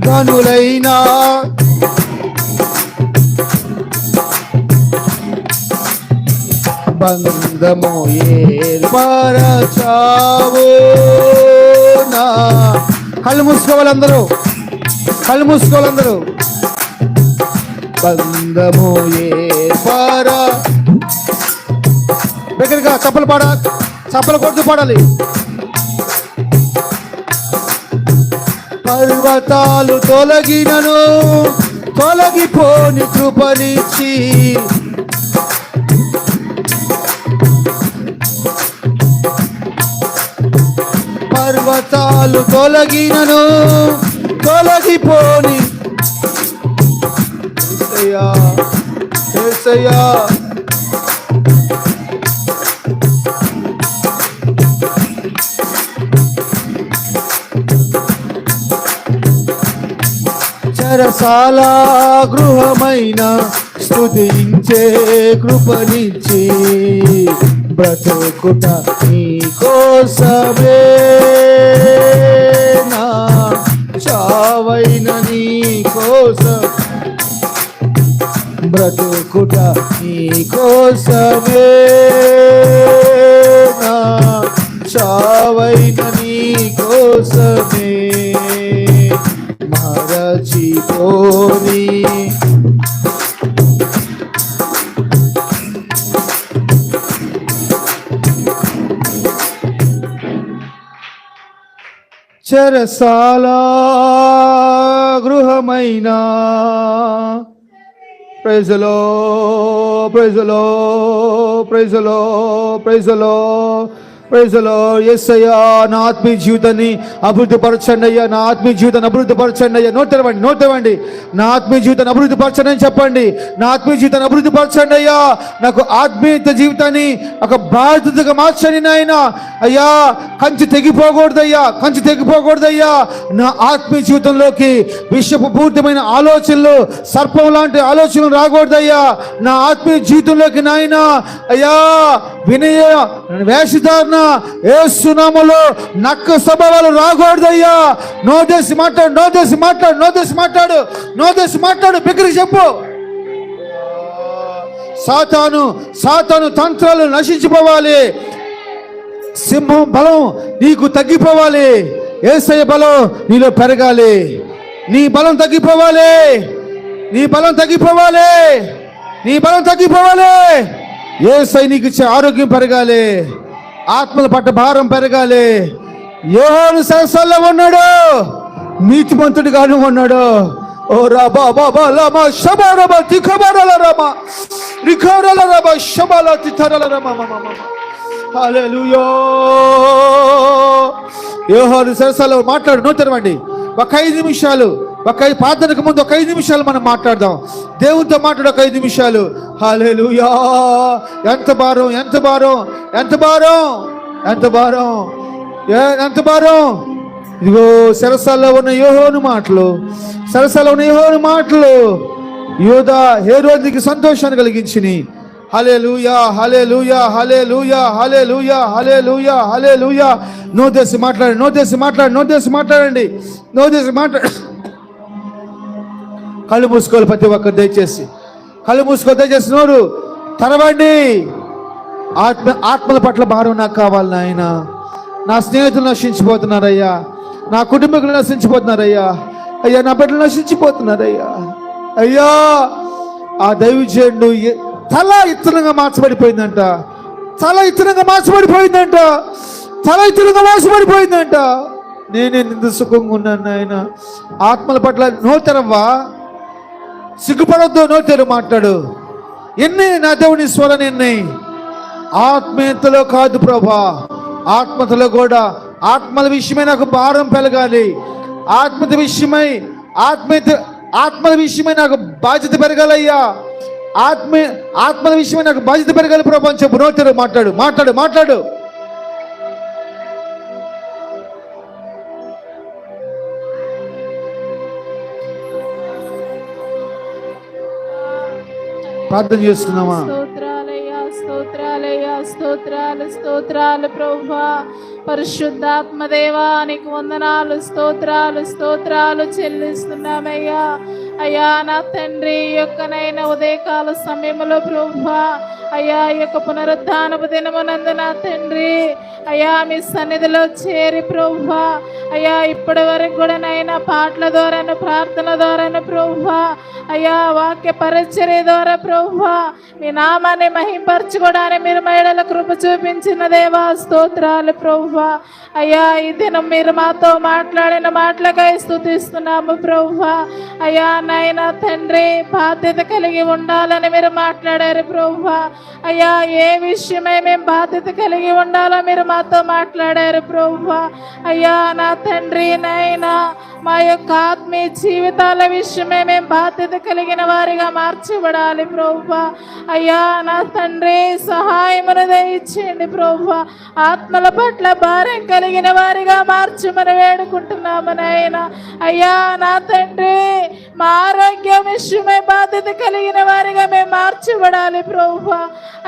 ఘనులైనా బంధము ఏర్పరచావు నా. కళ్ళు మూసుకోవాలందరూ, కళ్ళు మూసుకోవాలందరూ. బంధము దగ్గరగా చప్పలు చప్పలు కొడుతూ పాడాలి. పర్వతాలు తొలగినను తొలగిపోని కృపనిచ్చి, పర్వతాలు తొలగినను తొలగిపోని యేసయ్యా, యేసయ్యా. చెరసాల గృహమైన స్తుతించే కృపనిచ్చి, బ్రతుకుట నీ కోసమే నా చావైన నీ కోసం, బ్రతుకుట నీ కోసమే నా చావైన నీ కోసమే. మరచిపోని చెరసాల గృహమైన praise the Lord, praise the Lord, praise the Lord, praise the Lord. Praise the Lord. యేసయ్యా, నా ఆత్మీయ జీవితాన్ని అభివృద్ధి పరచండి అయ్యా, నా ఆత్మీయ జీవితాన్ని అభివృద్ధి పరచండి అయ్యా. నోట్ తెరవండి. నా ఆత్మీయ జీవితాన్ని అభివృద్ధి పరచండి అని చెప్పండి. నా ఆత్మీయ జీవితాన్ని అభివృద్ధి పరచండి అయ్యా. నాకు ఆత్మీయత జీవితాన్ని ఒక బాధ్యతగా మార్చండి నాయన. అయ్యా, కంచి తెగిపోకూడదయ్యా. నా ఆత్మీయ జీవితంలోకి విషపు పూర్తమైన ఆలోచనలు, సర్పం లాంటి ఆలోచనలు రాకూడదయ్యా. నా ఆత్మీయ జీవితంలోకి నాయన అయ్యా వినయ వేషధారణ యేసు నామములో నక్క స్వభావాలు రాకూడదయ్యా. నోదేసి మాట్లాడు బిగ్గరగా చెప్పు. సాతాను తంత్రాలు నశించిపోవాలి. సింహం బలం నీకు తగ్గిపోవాలి. యేసయ్య బలం నీలో పెరగాలి. నీ బలం తగ్గిపోవాలి. యేసయ్య నీకు ఇచ్చే ఆరోగ్యం పెరగాలి. ఆత్మల పట్ల భారం పెరగాలి. యోహాను సరసాల్లో ఉన్నాడు, నీతిమంతుడిగాను ఉన్నాడు. ఓ రాబా బాబా లామా షబారబా తిఖబరల రామా రిఖరల రాబా షబాల తిథరల రామా మామా. హల్లెలూయా. యోహాను సరసాల్లో మాట్లాడు. నోరు తెరవండి. ఒక 5 నిమిషాలు, ప్రార్థనకు ముందు ఒక 5 నిమిషాలు మనం మాట్లాడదాం. దేవునితో మాట్లాడు ఒక 5 నిమిషాలు. హల్లెలూయా. ఎంత భారం. ఇదిగో సరసాల్లో ఉన్న యోహాను మాటలు యోధా హేరోదుకి సంతోషాన్ని కలిగించిని. హల్లెలూయా. నోదేసి మాట్లాడండి. కళ్ళు మూసుకోవాలి ప్రతి ఒక్కరు. దయచేసి నోరు తెరవండి. ఆత్మల పట్ల భారం నాకు కావాలి నాయన. నా స్నేహితులు నశించిపోతున్నారయ్యా, నా కుటుంబీకులు నశించిపోతున్నారయ్యా, నా బిడ్డలు నశించిపోతున్నారయ్యా. అయ్యా, ఆ దైవజనుడు తల ఇత్తనంగా మార్చబడిపోయిందంట. నేనే నింద సుఖంగా ఉన్నాను నాయన. ఆత్మల పట్ల నోతెరవ్వా, సిగ్గుపడొద్దు. నోతెరు మాట్లాడు. ఎన్ని నా దేవుని స్వరం ఎన్ని. ఆత్మీయతలో కాదు ప్రభా, ఆత్మతలో కూడా. ఆత్మల విషయమై నాకు భారం పెరగాలి. ఆత్మల విషయమై నాకు బాధ్యత పెరగాలయ్యా. ఆత్మల విషయమై నాకు బాధ్యత పెరగాలి ప్రభా అని చెప్పు. నోతెరు మాట్లాడు. ప్రార్థన చేస్తున్నామా? స్తోత్రాలు ప్రభువా. పరిశుద్ధాత్మ దేవానికి వందనాలు, స్తోత్రాలు చెల్లిస్తున్నామయ్యా. అయ్యా నా తండ్రి, యొక్కనైనా ఉదయకాల సమయంలో ప్రభువా, అయ్యా ఈ యొక్క పునరుద్ధానపు దినమునందు నా తండ్రి అయ్యా మీ సన్నిధిలో చేరి ప్రభువా, అయ్యా ఇప్పటి వరకు కూడా నైనా పాటల ద్వారాను, ప్రార్థన ద్వారాను ప్రభువా, అయ్యా వాక్య పరిచర్య ద్వారా ప్రభువా మీ నామాన్ని మహింపరచుకోవడానికి మీరు మహిళల కృప చూపించిన దేవా స్తోత్రాలు ప్రభువా. అయ్యా ఈ దినం మీరు మాతో మాట్లాడిన మాటలకై స్తుతిస్తున్నాము ప్రభువా. అయ్యా నాయనా తండ్రి, బాధ్యత కలిగి ఉండాలని మీరు మాట్లాడారు ప్రభువా. అయ్యా ఏ విషయమై మేము బాధ్యత కలిగి ఉండాలో మీరు మాతో మాట్లాడారు ప్రభువా. అయ్యా నా తండ్రి నాయనా, మా యొక్క ఆత్మీయ జీవితాల విషయమే మేము బాధ్యత కలిగిన వారిగా మార్చబడాలి ప్రభువా. అయ్యా నా తండ్రి, సహాయమును దయచేయండి ప్రభువా. ఆత్మల పట్ల భారం కలిగిన వారిగా మార్చమని వేడుకుంటున్నాము నాయన. అయ్యా నా తండ్రి, మా ఆరోగ్యం విషయమై బాధ్యత కలిగిన వారిగా మేము మార్చబడాలి ప్రభువా.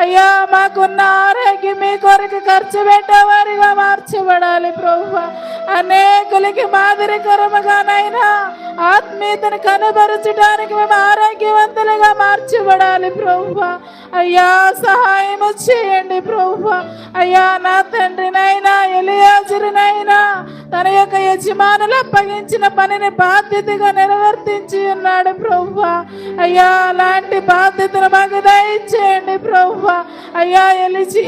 అయ్యా మాకున్న ఆరోగ్యం మీ కొరకు ఖర్చు పెట్టేవారిగా మార్చబడాలి ప్రభువా. అనేకులకి మాదిరికరముగానైనా ఆత్మీయతను కనబరచడానికి మేము ఆరోగ్యవంతులుగా మార్చబడాలి ప్రభువా. అయ్యా సహాయం చేయండి ప్రభువా. అయ్యా నా తండ్రినైనా ఎలియాజరునైనా తన యొక్క యజమానులు అప్పగించిన పనిని బాధ్యతగా నిర్వర్తించి ఉన్నాడు ప్రభువా. అయ్యా అలాంటి బాధ్యతను మాకు దయచేయండి ప్రభువా. అయ్యా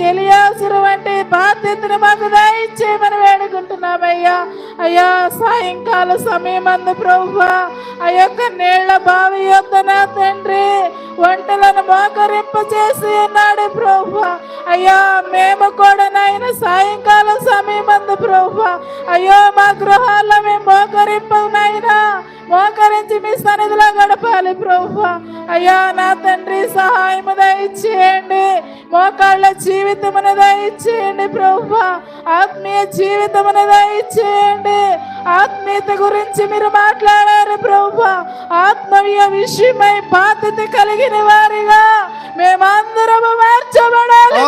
ఎలియాజరు వంటి బాధ్యతను మాకు దయచేయమని వేడుకుంటున్నామయ్యా. అయ్యా సాయంకాల సమయమందు ప్రభువా ఆ యొక్క నీళ్ల బావి యొద్ద నా తండ్రి వంటలను మోకరింప చేసి ఉన్నాడు ప్రభువా. అయ్యా మేము కూడా నాయన సాయంకాలం అయ్యో మా గృహాల్లో మేము మోకరింపునైనా మోకరించి మీ సన్నిధిలో గడపాలి ప్రభువా. అయ్యా నా తండ్రి సహాయము దయచేయండి, మోకాళ్ళ జీవితమును దయచేయండి ప్రభువా, ఆత్మీయ జీవితమును దయచేయండి. ఆత్మీయత గురించి మీరు మాట్లాడారు ప్రభువా. ఆత్మీయ విషయమై బాధ్యత కలిగిన వారిగా మేమందరము మార్చబడాలి.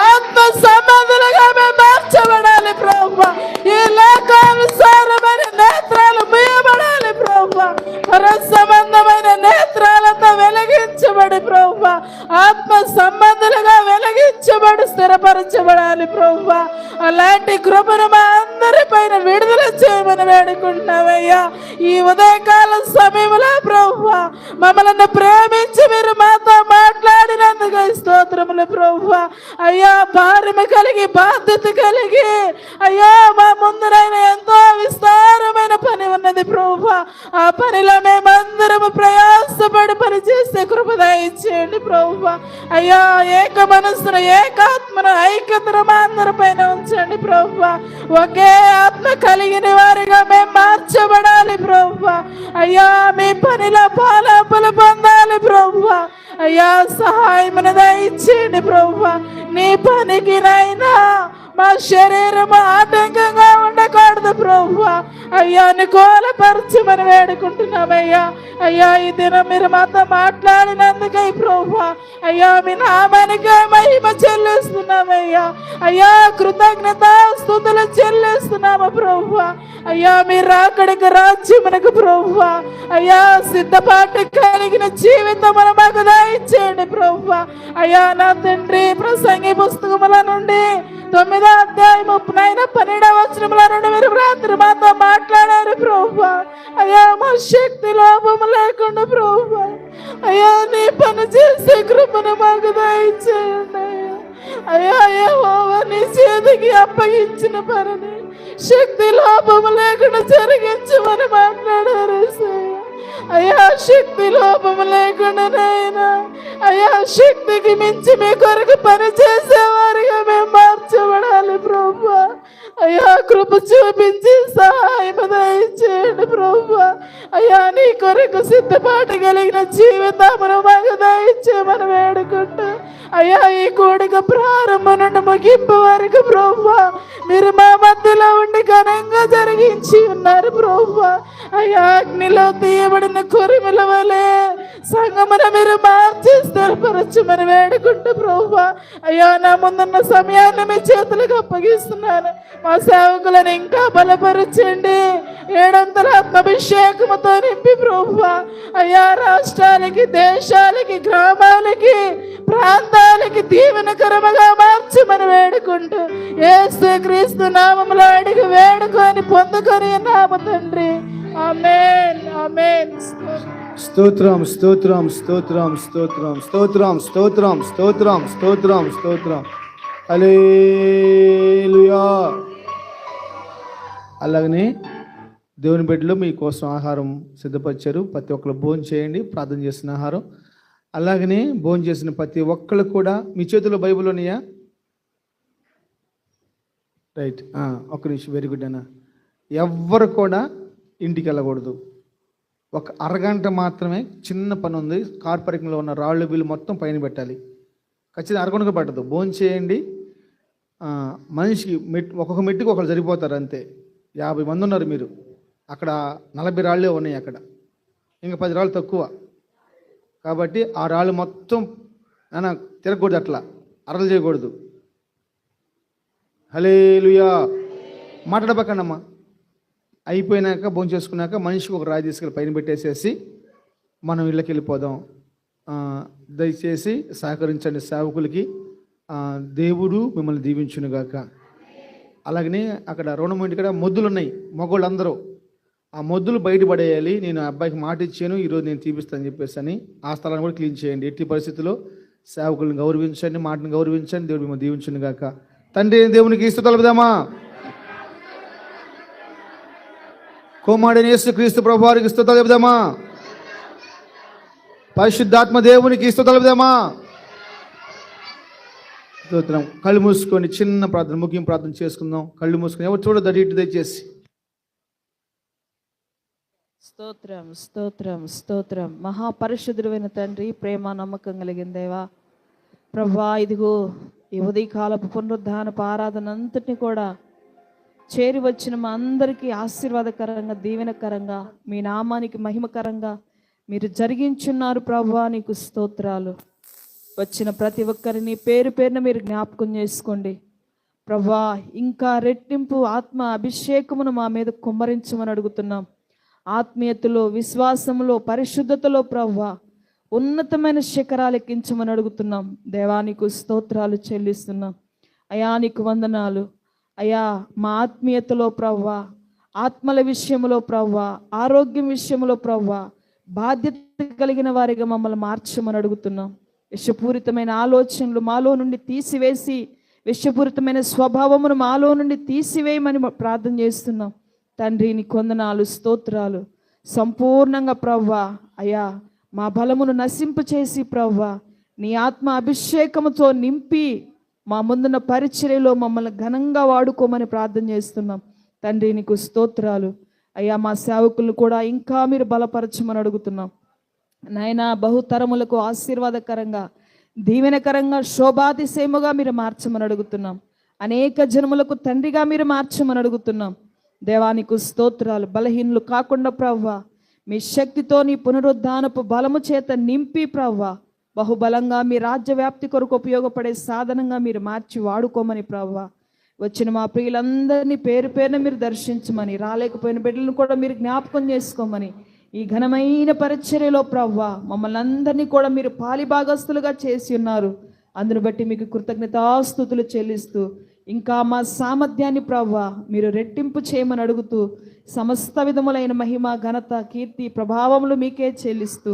ఆత్మ సంబంధులుగా మేము మార్చబడాలి ప్రభువా. ఈ లోకానుసారమైన నేత్రాలు మూయబడాలి ప్రభువా. పర సంబంధమైన నేత్రాలతో వెలిగించబడి ప్రభువా, ఆత్మ సంబంధులుగా వెలిగించబడి స్థిరపరచబడాలి ప్రభువా. అలాంటి కృపను మా అందరి పైన విడుదల చేయమని వేడుకుంటున్నామయ్యా. ఈ ఉదయకాల సమయంలో ప్రభువా మమ్మల్ని ప్రేమించి మీరు మాతో మాట్లాడినందుకు స్తోత్రములు ప్రభువా. అయ్యా భార్యము కలిగి బాధ్యత కలిగి అయ్యా మా ముందరైన ఎంతో విస్తారమైన పని ఉన్నది ప్రభువా. ఆ పనిలో మేమందరము ప్రయాసపడి పని చేసే కృప దయచేయండి ప్రభువా. అయ్యా ఏక మనస్సును ఏకాత్మను ఐక్యతను మా అందరి పైన ఉంచండి ప్రభువా. ఒకే ఆత్మ కలిగిన వారిగా మేము మార్చబడాలి ప్రభువా. అయ్యా మీ పనిలో పాలపులు పొందాలి ప్రభువా. అయ్యా సహాయమును దయచేయండి ప్రభువా. నీ పనికి నైనా మా శరీరము ఆటంకంగా ఉండకూడదు ప్రభువా. అయ్యా అనుకూలపరచమని వేడుకుంటున్నామయ్యా. అయ్యా ఈ దినం మీరు మాతో మాట్లాడినందుకై ప్రభువా అయ్యా మీ నామానికే మహిమ చెల్లిస్తున్నామయ్యా. అయ్యా కృతజ్ఞత స్తుతులు చెల్లిస్తున్నాము ప్రభువా. అయ్యా మీరు అక్కడికి రాజ్యమునకు ప్రభువా అయ్యా సిద్ధపాటు కలిగిన జీవితమును మాకు దయచేయండి ప్రభువా. అయ్యా నా తండ్రి ప్రసంగి పుస్తకముల నుండి 9వ అధ్యాయము 12వ వచనముల నుండి మీరు రాత్రి మాతో మాట్లాడారు ప్రభువా. అయ్యా మా శక్తి లోపము లేకుండా ప్రభువా అయ్యా నీ పని చేసే కృపను మాకు దయచేయండి అయ్యా. యెహోవా నీ చేతికి అప్పగించిన పనిని శక్తి లోపము లేకుండా జరిగించమని మాట్లాడారు అయ్యా. శక్తి లోపము లేకుండానైనా అయ్యా శక్తికి మించి మీ కొరకు పని చేసేవారిగా మేము మార్చబడాలి ప్రభువా. అయ్యా కృప చూపించి సహాయం దయచేయండి ప్రభువా. అయ్యా నీ కొరకు సిద్ధపాటు కలిగిన జీవితమును మాకు దయచేయమని వేడుకుంటూ అయ్యా ఈ కూడిక ప్రారంభం నుండి ముగింపు వరకు ప్రభువా మీరు మా మధ్యలో ఉండి ఘనంగా జరిగించి ఉన్నారు ప్రభువా. అయ్యా అగ్నిలో తీయబడిన కొరిమిల వలె సంగమున మీరు మార్చి స్థిరపరచమని వేడుకుంటూ ప్రభువా. అయ్యా నా ముందున్న సమయాన్ని మీ చేతులకు అప్పగిస్తున్నాను. మా సేవకులను ఇంకా బలపరచండి, 700 ఆత్మాభిషేకముతో నింపి ప్రభువా అయ్యా రాష్ట్రాలకి దేశాలకి గ్రామాలకి ప్రాంతాలకి దీవెనకరముగా మార్చమని వేడుకుంటూ యేసుక్రీస్తు నామములో అడిగి వేడుకొని పొందుకొని నామ తండ్రి ఆమేన్ ఆమేన్. స్తోత్రం స్తోత్రం స్తోత్రం స్తోత్రం స్తోత్రం స్తోత్రం స్తోత్రం స్తోత్రం స్తోత్రం హల్లెలూయా. అలాగనే దేవుని బిడ్డలు మీకోసం ఆహారం సిద్ధపరిచారు. ప్రతి ఒక్కరు భోజనం చేయండి, ప్రార్థన చేసిన ఆహారం. అలాగనే భోజనం చేసిన ప్రతి ఒక్కరు కూడా మీ చేతిలో బైబిల్ ఉన్నాయా? రైట్, ఒక్క నిమిషం. వెరీ గుడ్ అన్న. ఎవ్వరు కూడా ఇంటికి వెళ్ళకూడదు. ఒక అరగంట మాత్రమే చిన్న పని ఉంది. కార్పొరేట్లో ఉన్న రాళ్ళు వీళ్ళు మొత్తం పైన పెట్టాలి. ఖచ్చితంగా అరగంటకు పట్టదు. భోజనం చేయండి. మనిషికి ఒక్కొక్క మెట్టుకు ఒకరు సరిపోతారు అంతే. 50 మంది ఉన్నారు మీరు, అక్కడ 40 రాళ్ళే ఉన్నాయి, అక్కడ ఇంకా 10 రాళ్ళు తక్కువ. కాబట్టి ఆ రాళ్ళు మొత్తం తిరగకూడదు, అట్లా అరలు చేయకూడదు. హల్లెలూయా. మాట్లాడబక్కనమ్మా. అయిపోయినాక భోజనం చేసుకున్నాక మనిషికి ఒక రాయి తీసుకెళ్ళి పైన పెట్టేసేసి మనం ఇళ్ళకి వెళ్ళిపోదాం. దయచేసి సహకరించండి సేవకులకి. దేవుడు మిమ్మల్ని దీవించునుగాక. అలాగనే అక్కడ రుణమంటి కూడా మొద్దులు ఉన్నాయి, మగవాళ్ళందరూ ఆ మొద్దులు బయటపడేయాలి. నేను అబ్బాయికి మాట ఇచ్చాను, ఈరోజు నేను తీపిస్తాను చెప్పేసి అని. ఆ స్థలాన్ని కూడా క్లీన్ చేయండి. ఎట్టి పరిస్థితుల్లో సేవకులను గౌరవించండి, మాటను గౌరవించండి. దేవుడు మిమ్మల్ని దీవించునుగాక. తండ్రి దేవునికి స్తుతులు చెబుదామా? కుమారుడైన యేసుక్రీస్తు ప్రభువారికి స్తుతులు చెబుదామా? పరిశుద్ధాత్మ దేవునికి స్తోత్రమా. స్తోత్రం. కళ్ళు మూసుకొని చిన్న ప్రార్థన, ముగింపు ప్రార్థన చేసుకుందాం. కళ్ళు మూసుకొని ఎవరు చూడదు ఇటు దయచేసి. స్తోత్రం స్తోత్రం స్తోత్రం. మహాపరిశుద్ధుడైన తండ్రి, ప్రేమ నమ్మకం కలిగిన దేవా ప్రభువా, ఇదిగో ఈ ఉదయకాలపు పునరుద్ధానపు ఆరాధన అంతటిని కూడా చేరి వచ్చిన మా అందరికీ ఆశీర్వాదకరంగా, దీవెనకరంగా, మీ నామానికి మహిమకరంగా మీరు జరిగించున్నారు ప్రభువా. నీకు స్తోత్రాలు. వచ్చిన ప్రతి ఒక్కరిని పేరు పేరున మీరు జ్ఞాపకం చేసుకోండి ప్రభువా. ఇంకా రెట్టింపు ఆత్మ అభిషేకమును మా మీద కుమ్మరించమని అడుగుతున్నాం. ఆత్మీయతలో, విశ్వాసములో, పరిశుద్ధతలో ప్రభువా ఉన్నతమైన శిఖరాలు ఎక్కించమని అడుగుతున్నాం. దేవానికి స్తోత్రాలు చెల్లిస్తున్నాం. అయా నీకు వందనాలు. అయా మా ఆత్మీయతలో ప్రభువా, ఆత్మల విషయంలో ప్రభువా, ఆరోగ్యం విషయంలో ప్రభువా బాధ్యత కలిగిన వారిగా మమ్మల్ని మార్చమని అడుగుతున్నాం. విషపూరితమైన ఆలోచనలు మాలో నుండి తీసివేసి, విషపూరితమైన స్వభావమును మాలో నుండి తీసివేయమని ప్రార్థన చేస్తున్నాం. తండ్రి నీకు వందనాలు, స్తోత్రాలు. సంపూర్ణంగా ప్రవ్వా అయ్యా మా బలమును నశింపు చేసి ప్రవ్వా నీ ఆత్మ అభిషేకముతో నింపి మా ముందున్న పరిచర్యలో మమ్మల్ని ఘనంగా వాడుకోమని ప్రార్థన చేస్తున్నాం. తండ్రి నీకు స్తోత్రాలు. అయ్యా మా సేవకులను కూడా ఇంకా మీరు బలపరచమని అడుగుతున్నాం. నాయనా బహుతరములకు ఆశీర్వాదకరంగా, దీవెనకరంగా, శోభాతిశయముగా మీరు మార్చమని అడుగుతున్నాం. అనేక జన్మలకు తండ్రిగా మీరు మార్చమని అడుగుతున్నాం. దేవానికి స్తోత్రాలు. బలహీనులు కాకుండా ప్రవ్వా మీ శక్తితో నీ పునరుద్ధానపు బలము చేత నింపి ప్రవ్వా బహుబలంగా మీ రాజ్య వ్యాప్తి కొరకు ఉపయోగపడే సాధనంగా మీరు మార్చి వాడుకోమని ప్రవ్వా. వచ్చిన మా ప్రియులందరినీ పేరు పేరున మీరు దర్శించమని, రాలేకపోయిన బిడ్డలను కూడా మీరు జ్ఞాపకం చేసుకోమని, ఈ ఘనమైన పరిచర్యలో ప్రవ్వా మమ్మల్ని అందరినీ కూడా మీరు పాలిభాగస్తులుగా చేసి ఉన్నారు. అందును బట్టి మీకు కృతజ్ఞతాస్తుతులు చెల్లిస్తూ, ఇంకా మా సామర్థ్యాన్ని ప్రవ్వా మీరు రెట్టింపు చేయమని అడుగుతూ, సమస్త విధములైన మహిమ, ఘనత, కీర్తి, ప్రభావములు మీకే చెల్లిస్తూ,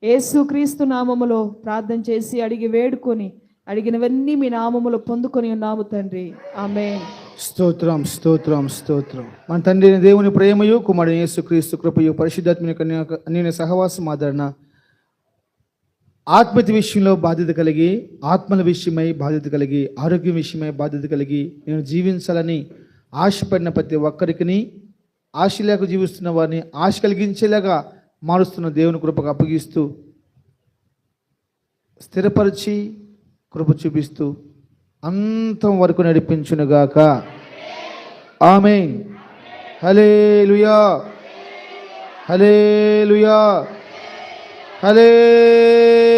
యేసుక్రీస్తు నామములో ప్రార్థన చేసి అడిగి వేడుకొని అడిగినవన్నీ మీ నామములో పొందుకొని ఉన్నాము తండ్రి. ఆమేన్. స్తోత్రం స్తోత్రం స్తోత్రం. మన తండ్రి దేవుని ప్రేమయు, కుమారుడు యేసుక్రీస్తు కృపయు, పరిశుద్ధాత్మ అన్యోన్య సహవాసం, ఆదరణ, ఆత్మీయత విషయంలో బాధ్యత కలిగి, ఆత్మల విషయమై బాధ్యత కలిగి, ఆరోగ్యం విషయమై బాధ్యత కలిగి నేను జీవించాలని ఆశపడిన ప్రతి ఒక్కరికి, ఆశ లేక జీవిస్తున్న వారిని ఆశ కలిగించేలాగా మారుస్తున్న దేవుని కృపకు అప్పగిస్తూ, స్థిరపరిచి కృప చూపిస్తూ అంతం వరకు నడిపించునుగాక. ఆమేన్. హల్లెలూయా, హల్లెలూయా, హల్లెలూయా.